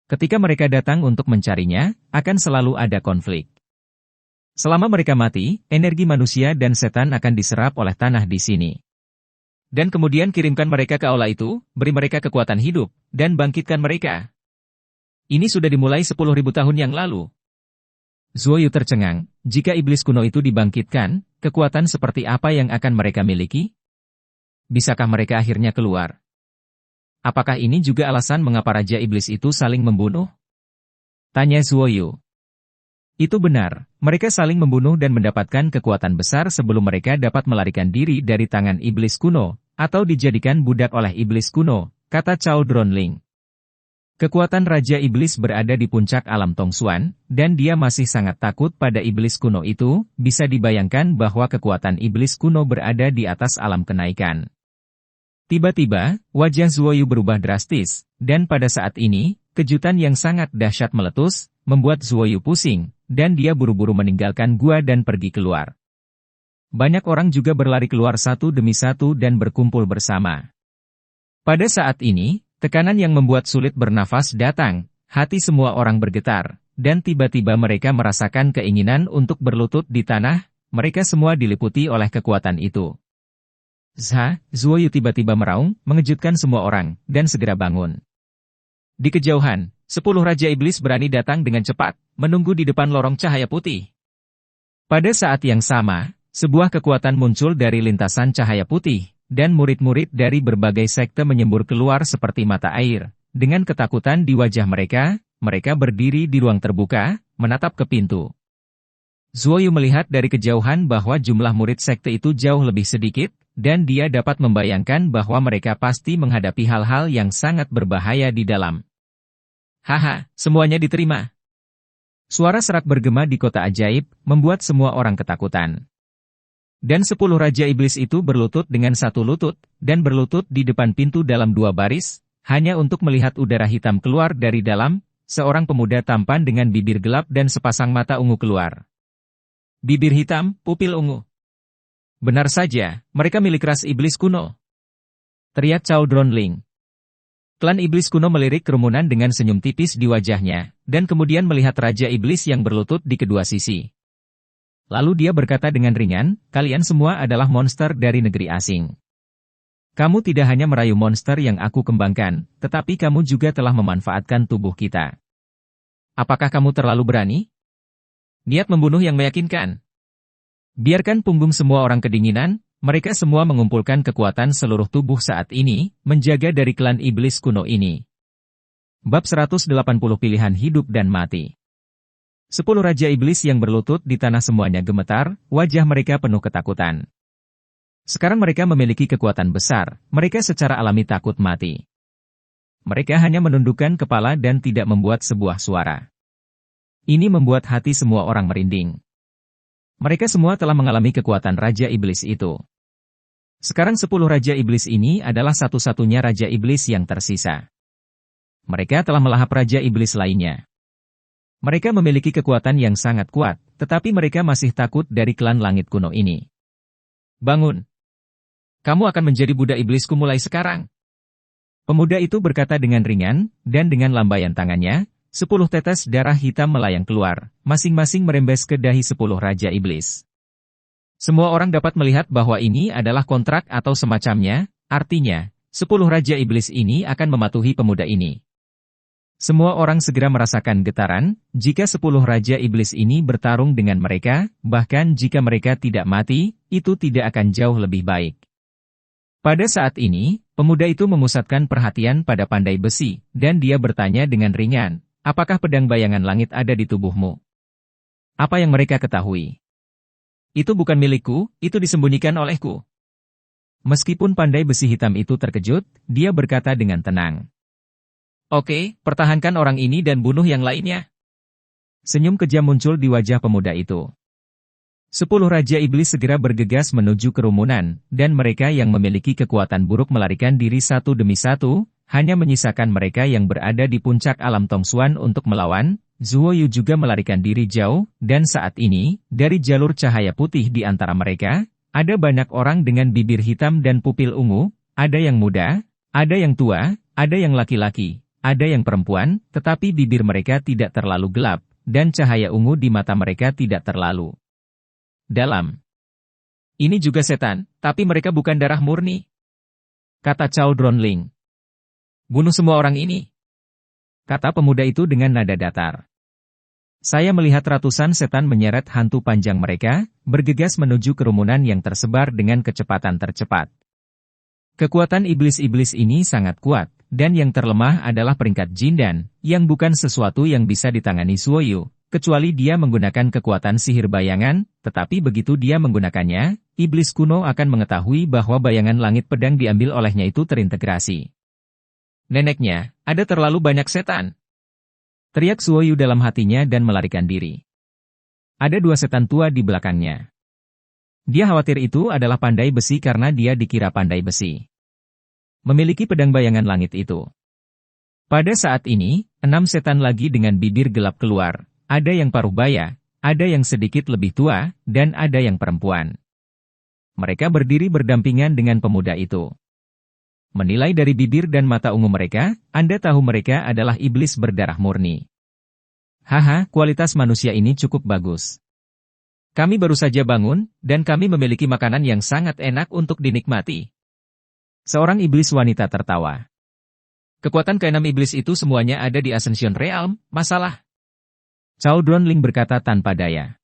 Ketika mereka datang untuk mencarinya, akan selalu ada konflik. Selama mereka mati, energi manusia dan setan akan diserap oleh tanah di sini. Dan kemudian kirimkan mereka ke aula itu, beri mereka kekuatan hidup, dan bangkitkan mereka. Ini sudah dimulai 10.000 tahun yang lalu. Zuoyu tercengang, jika iblis kuno itu dibangkitkan, kekuatan seperti apa yang akan mereka miliki? Bisakah mereka akhirnya keluar? Apakah ini juga alasan mengapa Raja Iblis itu saling membunuh? Tanya Zuoyu. Itu benar, mereka saling membunuh dan mendapatkan kekuatan besar sebelum mereka dapat melarikan diri dari tangan iblis kuno, atau dijadikan budak oleh iblis kuno, kata Cauldron Ling. Kekuatan Raja Iblis berada di puncak alam Tongsuan, dan dia masih sangat takut pada iblis kuno itu, bisa dibayangkan bahwa kekuatan iblis kuno berada di atas alam kenaikan. Tiba-tiba, wajah Zuoyu berubah drastis, dan pada saat ini, kejutan yang sangat dahsyat meletus, membuat Zuoyu pusing, dan dia buru-buru meninggalkan gua dan pergi keluar. Banyak orang juga berlari keluar satu demi satu dan berkumpul bersama. Pada saat ini, tekanan yang membuat sulit bernafas datang, hati semua orang bergetar, dan tiba-tiba mereka merasakan keinginan untuk berlutut di tanah, mereka semua diliputi oleh kekuatan itu. Zuoyu tiba-tiba meraung, mengejutkan semua orang, dan segera bangun. Di kejauhan, 10 Raja Iblis berani datang dengan cepat, menunggu di depan lorong cahaya putih. Pada saat yang sama, sebuah kekuatan muncul dari lintasan cahaya putih, dan murid-murid dari berbagai sekte menyembur keluar seperti mata air. Dengan ketakutan di wajah mereka, mereka berdiri di ruang terbuka, menatap ke pintu. Zuoyu melihat dari kejauhan bahwa jumlah murid sekte itu jauh lebih sedikit, dan dia dapat membayangkan bahwa mereka pasti menghadapi hal-hal yang sangat berbahaya di dalam. Haha, semuanya diterima. Suara serak bergema di kota ajaib, membuat semua orang ketakutan. Dan 10 Raja Iblis itu berlutut dengan satu lutut, dan berlutut di depan pintu dalam 2 baris, hanya untuk melihat udara hitam keluar dari dalam, seorang pemuda tampan dengan bibir gelap dan sepasang mata ungu keluar. Bibir hitam, pupil ungu. Benar saja, mereka milik ras iblis kuno. Teriak Cauldron Ling. Klan iblis kuno melirik kerumunan dengan senyum tipis di wajahnya, dan kemudian melihat Raja Iblis yang berlutut di kedua sisi. Lalu dia berkata dengan ringan, kalian semua adalah monster dari negeri asing. Kamu tidak hanya merayu monster yang aku kembangkan, tetapi kamu juga telah memanfaatkan tubuh kita. Apakah kamu terlalu berani? Niat membunuh yang meyakinkan. Biarkan punggung semua orang kedinginan, mereka semua mengumpulkan kekuatan seluruh tubuh saat ini, menjaga dari klan iblis kuno ini. Bab 180 Pilihan Hidup dan Mati. 10 Raja Iblis yang berlutut di tanah semuanya gemetar, wajah mereka penuh ketakutan. Sekarang mereka memiliki kekuatan besar, mereka secara alami takut mati. Mereka hanya menundukkan kepala dan tidak membuat sebuah suara. Ini membuat hati semua orang merinding. Mereka semua telah mengalami kekuatan Raja Iblis itu. Sekarang 10 Raja Iblis ini adalah satu-satunya Raja Iblis yang tersisa. Mereka telah melahap Raja Iblis lainnya. Mereka memiliki kekuatan yang sangat kuat, tetapi mereka masih takut dari klan langit kuno ini. Bangun! Kamu akan menjadi budak iblisku mulai sekarang. Pemuda itu berkata dengan ringan, dan dengan lambaian tangannya, 10 tetes darah hitam melayang keluar, masing-masing merembes ke dahi 10 Raja Iblis. Semua orang dapat melihat bahwa ini adalah kontrak atau semacamnya, artinya, 10 Raja Iblis ini akan mematuhi pemuda ini. Semua orang segera merasakan getaran, jika 10 Raja Iblis ini bertarung dengan mereka, bahkan jika mereka tidak mati, itu tidak akan jauh lebih baik. Pada saat ini, pemuda itu memusatkan perhatian pada pandai besi, dan dia bertanya dengan ringan, apakah pedang bayangan langit ada di tubuhmu? Apa yang mereka ketahui? Itu bukan milikku, itu disembunyikan olehku. Meskipun pandai besi hitam itu terkejut, dia berkata dengan tenang. Oke, pertahankan orang ini dan bunuh yang lainnya. Senyum kejam muncul di wajah pemuda itu. 10 Raja Iblis segera bergegas menuju kerumunan, dan mereka yang memiliki kekuatan buruk melarikan diri satu demi satu, hanya menyisakan mereka yang berada di puncak alam Tongsuan untuk melawan. Zuo Yu juga melarikan diri jauh, dan saat ini, dari jalur cahaya putih di antara mereka, ada banyak orang dengan bibir hitam dan pupil ungu, ada yang muda, ada yang tua, ada yang laki-laki, ada yang perempuan, tetapi bibir mereka tidak terlalu gelap, dan cahaya ungu di mata mereka tidak terlalu dalam. Ini juga setan, tapi mereka bukan darah murni, kata Cao Dronling. Bunuh semua orang ini, kata pemuda itu dengan nada datar. Saya melihat ratusan setan menyeret hantu panjang mereka, bergegas menuju kerumunan yang tersebar dengan kecepatan tercepat. Kekuatan iblis-iblis ini sangat kuat, dan yang terlemah adalah peringkat Jindan, yang bukan sesuatu yang bisa ditangani Zuo Yu, kecuali dia menggunakan kekuatan sihir bayangan, tetapi begitu dia menggunakannya, iblis kuno akan mengetahui bahwa bayangan langit pedang diambil olehnya itu terintegrasi. Neneknya, ada terlalu banyak setan. Teriak Zuo Yu dalam hatinya dan melarikan diri. Ada 2 setan tua di belakangnya. Dia khawatir itu adalah pandai besi karena dia dikira pandai besi. Memiliki pedang bayangan langit itu. Pada saat ini, 6 setan lagi dengan bibir gelap keluar. Ada yang paruh baya, ada yang sedikit lebih tua, dan ada yang perempuan. Mereka berdiri berdampingan dengan pemuda itu. Menilai dari bibir dan mata ungu mereka, Anda tahu mereka adalah iblis berdarah murni. Haha, kualitas manusia ini cukup bagus. Kami baru saja bangun, dan kami memiliki makanan yang sangat enak untuk dinikmati. Seorang iblis wanita tertawa. Kekuatan keenam iblis itu semuanya ada di Ascension Realm, masalah. Cao Dronling berkata tanpa daya.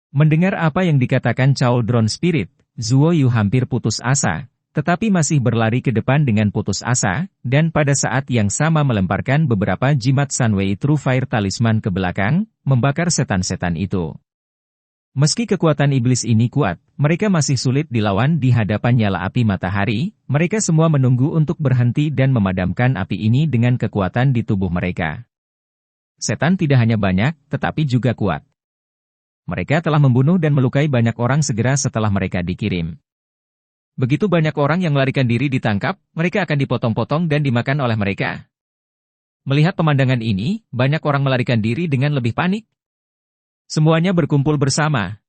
Mendengar apa yang dikatakan Cao Dron Spirit, Zuo Yu hampir putus asa, tetapi masih berlari ke depan dengan putus asa, dan pada saat yang sama melemparkan beberapa jimat Sunway True Fire Talisman ke belakang, membakar setan-setan itu. Meski kekuatan iblis ini kuat, mereka masih sulit dilawan di hadapan nyala api matahari, mereka semua menunggu untuk berhenti dan memadamkan api ini dengan kekuatan di tubuh mereka. Setan tidak hanya banyak, tetapi juga kuat. Mereka telah membunuh dan melukai banyak orang segera setelah mereka dikirim. Begitu banyak orang yang melarikan diri ditangkap, mereka akan dipotong-potong dan dimakan oleh mereka. Melihat pemandangan ini, banyak orang melarikan diri dengan lebih panik. Semuanya berkumpul bersama.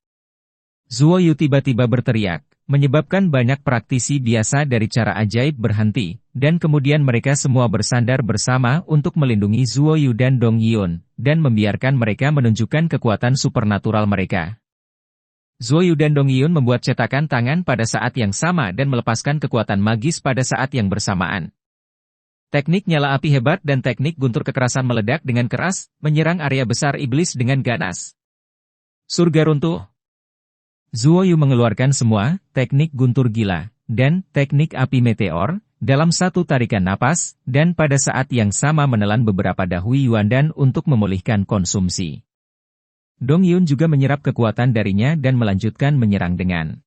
Zuo Yu tiba-tiba berteriak, menyebabkan banyak praktisi biasa dari cara ajaib berhenti, dan kemudian mereka semua bersandar bersama untuk melindungi Zuo Yu dan Dong Yun, dan membiarkan mereka menunjukkan kekuatan supernatural mereka. Zuo Yu dan Dong Yun membuat cetakan tangan pada saat yang sama dan melepaskan kekuatan magis pada saat yang bersamaan. Teknik nyala api hebat dan teknik guntur kekerasan meledak dengan keras, menyerang area besar iblis dengan ganas. Surga runtuh. Zuo Yu mengeluarkan semua teknik guntur gila dan teknik api meteor dalam satu tarikan napas, dan pada saat yang sama menelan beberapa dahu Yuandan untuk memulihkan konsumsi. Dong Yun juga menyerap kekuatan darinya dan melanjutkan menyerang dengan.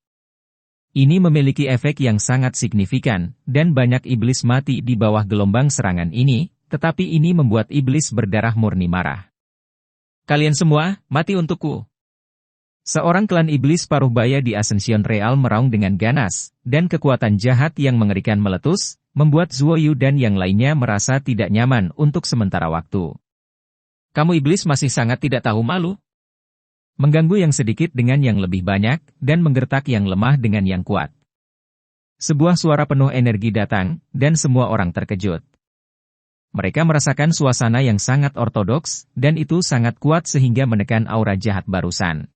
Ini memiliki efek yang sangat signifikan, dan banyak iblis mati di bawah gelombang serangan ini, tetapi ini membuat iblis berdarah murni marah. Kalian semua, mati untukku. Seorang klan iblis paruh baya di Ascension Real meraung dengan ganas, dan kekuatan jahat yang mengerikan meletus, membuat Zuo Yu dan yang lainnya merasa tidak nyaman untuk sementara waktu. Kamu iblis masih sangat tidak tahu malu. Mengganggu yang sedikit dengan yang lebih banyak, dan menggertak yang lemah dengan yang kuat. Sebuah suara penuh energi datang, dan semua orang terkejut. Mereka merasakan suasana yang sangat ortodoks, dan itu sangat kuat sehingga menekan aura jahat barusan.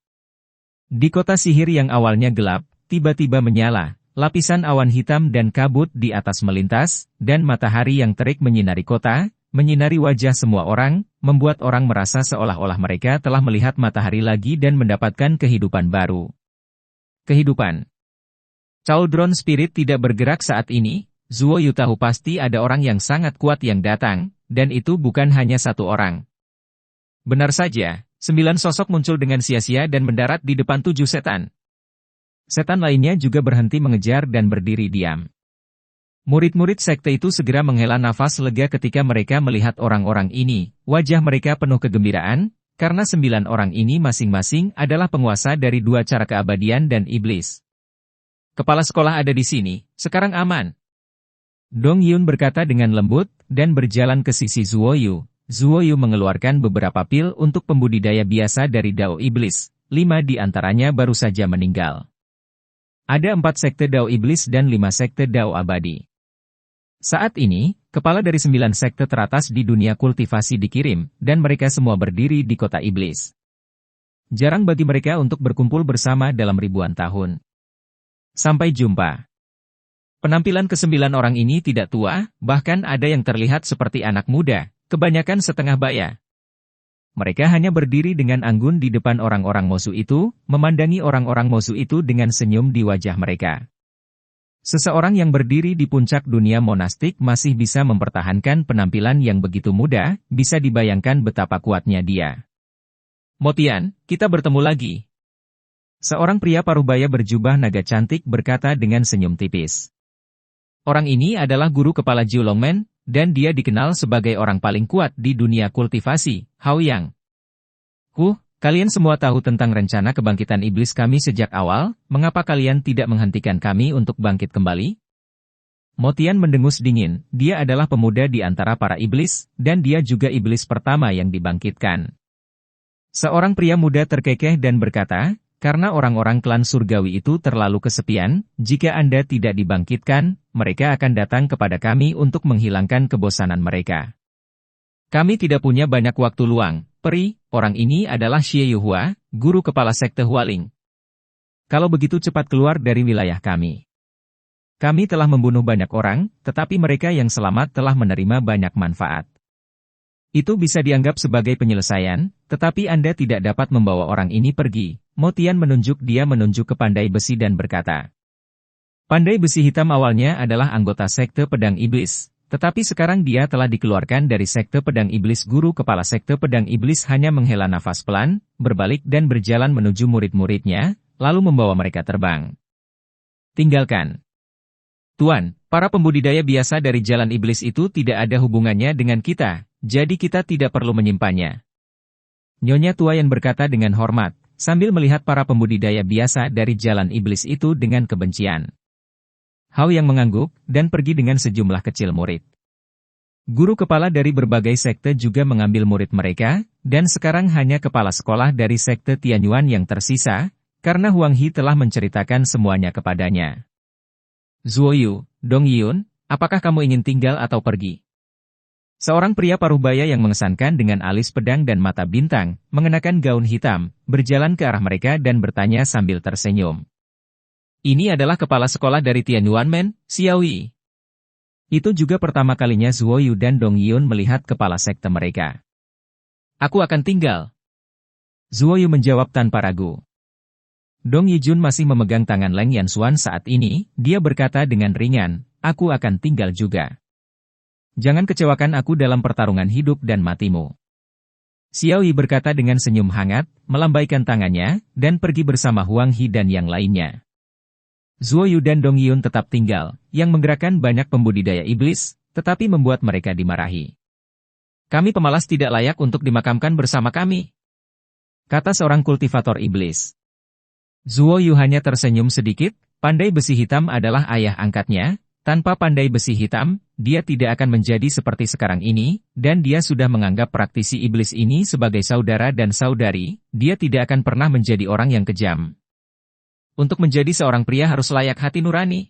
Di kota sihir yang awalnya gelap, tiba-tiba menyala, lapisan awan hitam dan kabut di atas melintas, dan matahari yang terik menyinari kota, menyinari wajah semua orang, membuat orang merasa seolah-olah mereka telah melihat matahari lagi dan mendapatkan kehidupan baru. Kehidupan. Cauldron Spirit tidak bergerak saat ini, Zuo Yu tahu pasti ada orang yang sangat kuat yang datang, dan itu bukan hanya satu orang. Benar saja. 9 sosok muncul dengan sia-sia dan mendarat di depan 7 setan. Setan lainnya juga berhenti mengejar dan berdiri diam. Murid-murid sekte itu segera menghela nafas lega ketika mereka melihat orang-orang ini. Wajah mereka penuh kegembiraan, karena 9 orang ini masing-masing adalah penguasa dari 2 cara keabadian dan iblis. Kepala sekolah ada di sini, sekarang aman. Dong Yun berkata dengan lembut, dan berjalan ke sisi Zuo Yu. Zuo Yu mengeluarkan beberapa pil untuk pembudidaya biasa dari Dao Iblis, 5 di antaranya baru saja meninggal. Ada 4 sekte Dao Iblis dan 5 sekte Dao Abadi. Saat ini, kepala dari 9 sekte teratas di dunia kultivasi dikirim, dan mereka semua berdiri di kota iblis. Jarang bagi mereka untuk berkumpul bersama dalam ribuan tahun. Sampai jumpa. Penampilan ke-9 orang ini tidak tua, bahkan ada yang terlihat seperti anak muda. Kebanyakan setengah baya. Mereka hanya berdiri dengan anggun di depan orang-orang musuh itu, memandangi orang-orang musuh itu dengan senyum di wajah mereka. Seseorang yang berdiri di puncak dunia monastik masih bisa mempertahankan penampilan yang begitu muda, bisa dibayangkan betapa kuatnya dia. Motian, kita bertemu lagi. Seorang pria paruh-baya berjubah naga cantik berkata dengan senyum tipis. Orang ini adalah guru kepala Jiulongmen, dan dia dikenal sebagai orang paling kuat di dunia kultivasi, Hao Yang. Kalian semua tahu tentang rencana kebangkitan iblis kami sejak awal, mengapa kalian tidak menghentikan kami untuk bangkit kembali? Motian mendengus dingin, dia adalah pemuda di antara para iblis, dan dia juga iblis pertama yang dibangkitkan. Seorang pria muda terkekeh dan berkata, karena orang-orang klan surgawi itu terlalu kesepian, jika Anda tidak dibangkitkan, mereka akan datang kepada kami untuk menghilangkan kebosanan mereka. Kami tidak punya banyak waktu luang, peri, orang ini adalah Xie Yuhua, guru kepala sekte Hualing. Kalau begitu cepat keluar dari wilayah kami. Kami telah membunuh banyak orang, tetapi mereka yang selamat telah menerima banyak manfaat. Itu bisa dianggap sebagai penyelesaian, tetapi Anda tidak dapat membawa orang ini pergi. Motian menunjuk ke Pandai Besi dan berkata. Pandai Besi Hitam awalnya adalah anggota sekte Pedang Iblis, tetapi sekarang dia telah dikeluarkan dari sekte Pedang Iblis. Guru kepala sekte Pedang Iblis hanya menghela nafas pelan, berbalik dan berjalan menuju murid-muridnya, lalu membawa mereka terbang. Tinggalkan. Tuan, para pembudidaya biasa dari jalan iblis itu tidak ada hubungannya dengan kita, jadi kita tidak perlu menyimpannya. Nyonya Tuayan berkata dengan hormat, sambil melihat para pembudidaya biasa dari jalan iblis itu dengan kebencian. Hao yang mengangguk, dan pergi dengan sejumlah kecil murid. Guru kepala dari berbagai sekte juga mengambil murid mereka, dan sekarang hanya kepala sekolah dari sekte Tianyuan yang tersisa, karena Huang He telah menceritakan semuanya kepadanya. Zuoyu, Dong Yun, apakah kamu ingin tinggal atau pergi? Seorang pria paruh baya yang mengesankan dengan alis pedang dan mata bintang, mengenakan gaun hitam, berjalan ke arah mereka dan bertanya sambil tersenyum. Ini adalah kepala sekolah dari Tianyuanmen, Xiao Yi. Itu juga pertama kalinya Zuoyu dan Dong Yun melihat kepala sekte mereka. Aku akan tinggal. Zuoyu menjawab tanpa ragu. Dong Yijun masih memegang tangan Leng Yanxuan saat ini, dia berkata dengan ringan, aku akan tinggal juga. Jangan kecewakan aku dalam pertarungan hidup dan matimu. Xiao Yi berkata dengan senyum hangat, melambaikan tangannya, dan pergi bersama Huang He dan yang lainnya. Zuoyu dan Dong Yun tetap tinggal, yang menggerakkan banyak pembudidaya iblis, tetapi membuat mereka dimarahi. Kami pemalas tidak layak untuk dimakamkan bersama kami, kata seorang kultivator iblis. Zuoyu hanya tersenyum sedikit, pandai besi hitam adalah ayah angkatnya, tanpa pandai besi hitam, dia tidak akan menjadi seperti sekarang ini, dan dia sudah menganggap praktisi iblis ini sebagai saudara dan saudari, dia tidak akan pernah menjadi orang yang kejam. Untuk menjadi seorang pria harus layak hati nurani.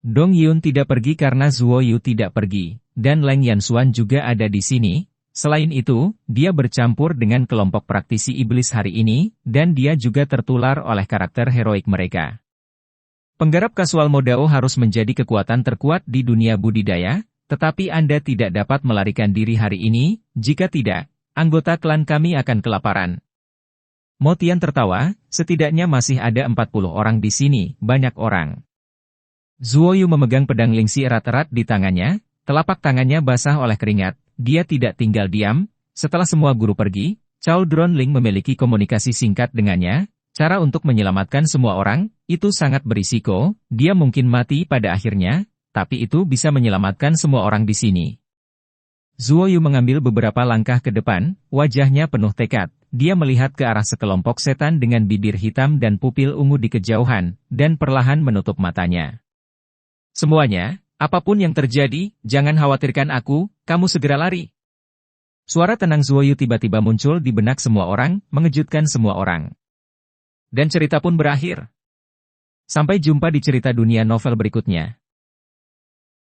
Dong Yun tidak pergi karena Zuoyu tidak pergi, dan Leng Yanxuan juga ada di sini. Selain itu, dia bercampur dengan kelompok praktisi iblis hari ini, dan dia juga tertular oleh karakter heroik mereka. Penggarap kasual Modao harus menjadi kekuatan terkuat di dunia budidaya, tetapi Anda tidak dapat melarikan diri hari ini, jika tidak, anggota klan kami akan kelaparan. Mo Tian tertawa, setidaknya masih ada 40 orang di sini, banyak orang. Zuoyu memegang pedang lingsi erat-erat di tangannya, telapak tangannya basah oleh keringat. Dia tidak tinggal diam, setelah semua guru pergi, Cao Dronling memiliki komunikasi singkat dengannya, cara untuk menyelamatkan semua orang, itu sangat berisiko, dia mungkin mati pada akhirnya, tapi itu bisa menyelamatkan semua orang di sini. Zuoyu mengambil beberapa langkah ke depan, wajahnya penuh tekad, dia melihat ke arah sekelompok setan dengan bibir hitam dan pupil ungu di kejauhan, dan perlahan menutup matanya. Semuanya, apapun yang terjadi, jangan khawatirkan aku, kamu segera lari. Suara tenang Zuoyu tiba-tiba muncul di benak semua orang, mengejutkan semua orang. Dan cerita pun berakhir. Sampai jumpa di cerita dunia novel berikutnya.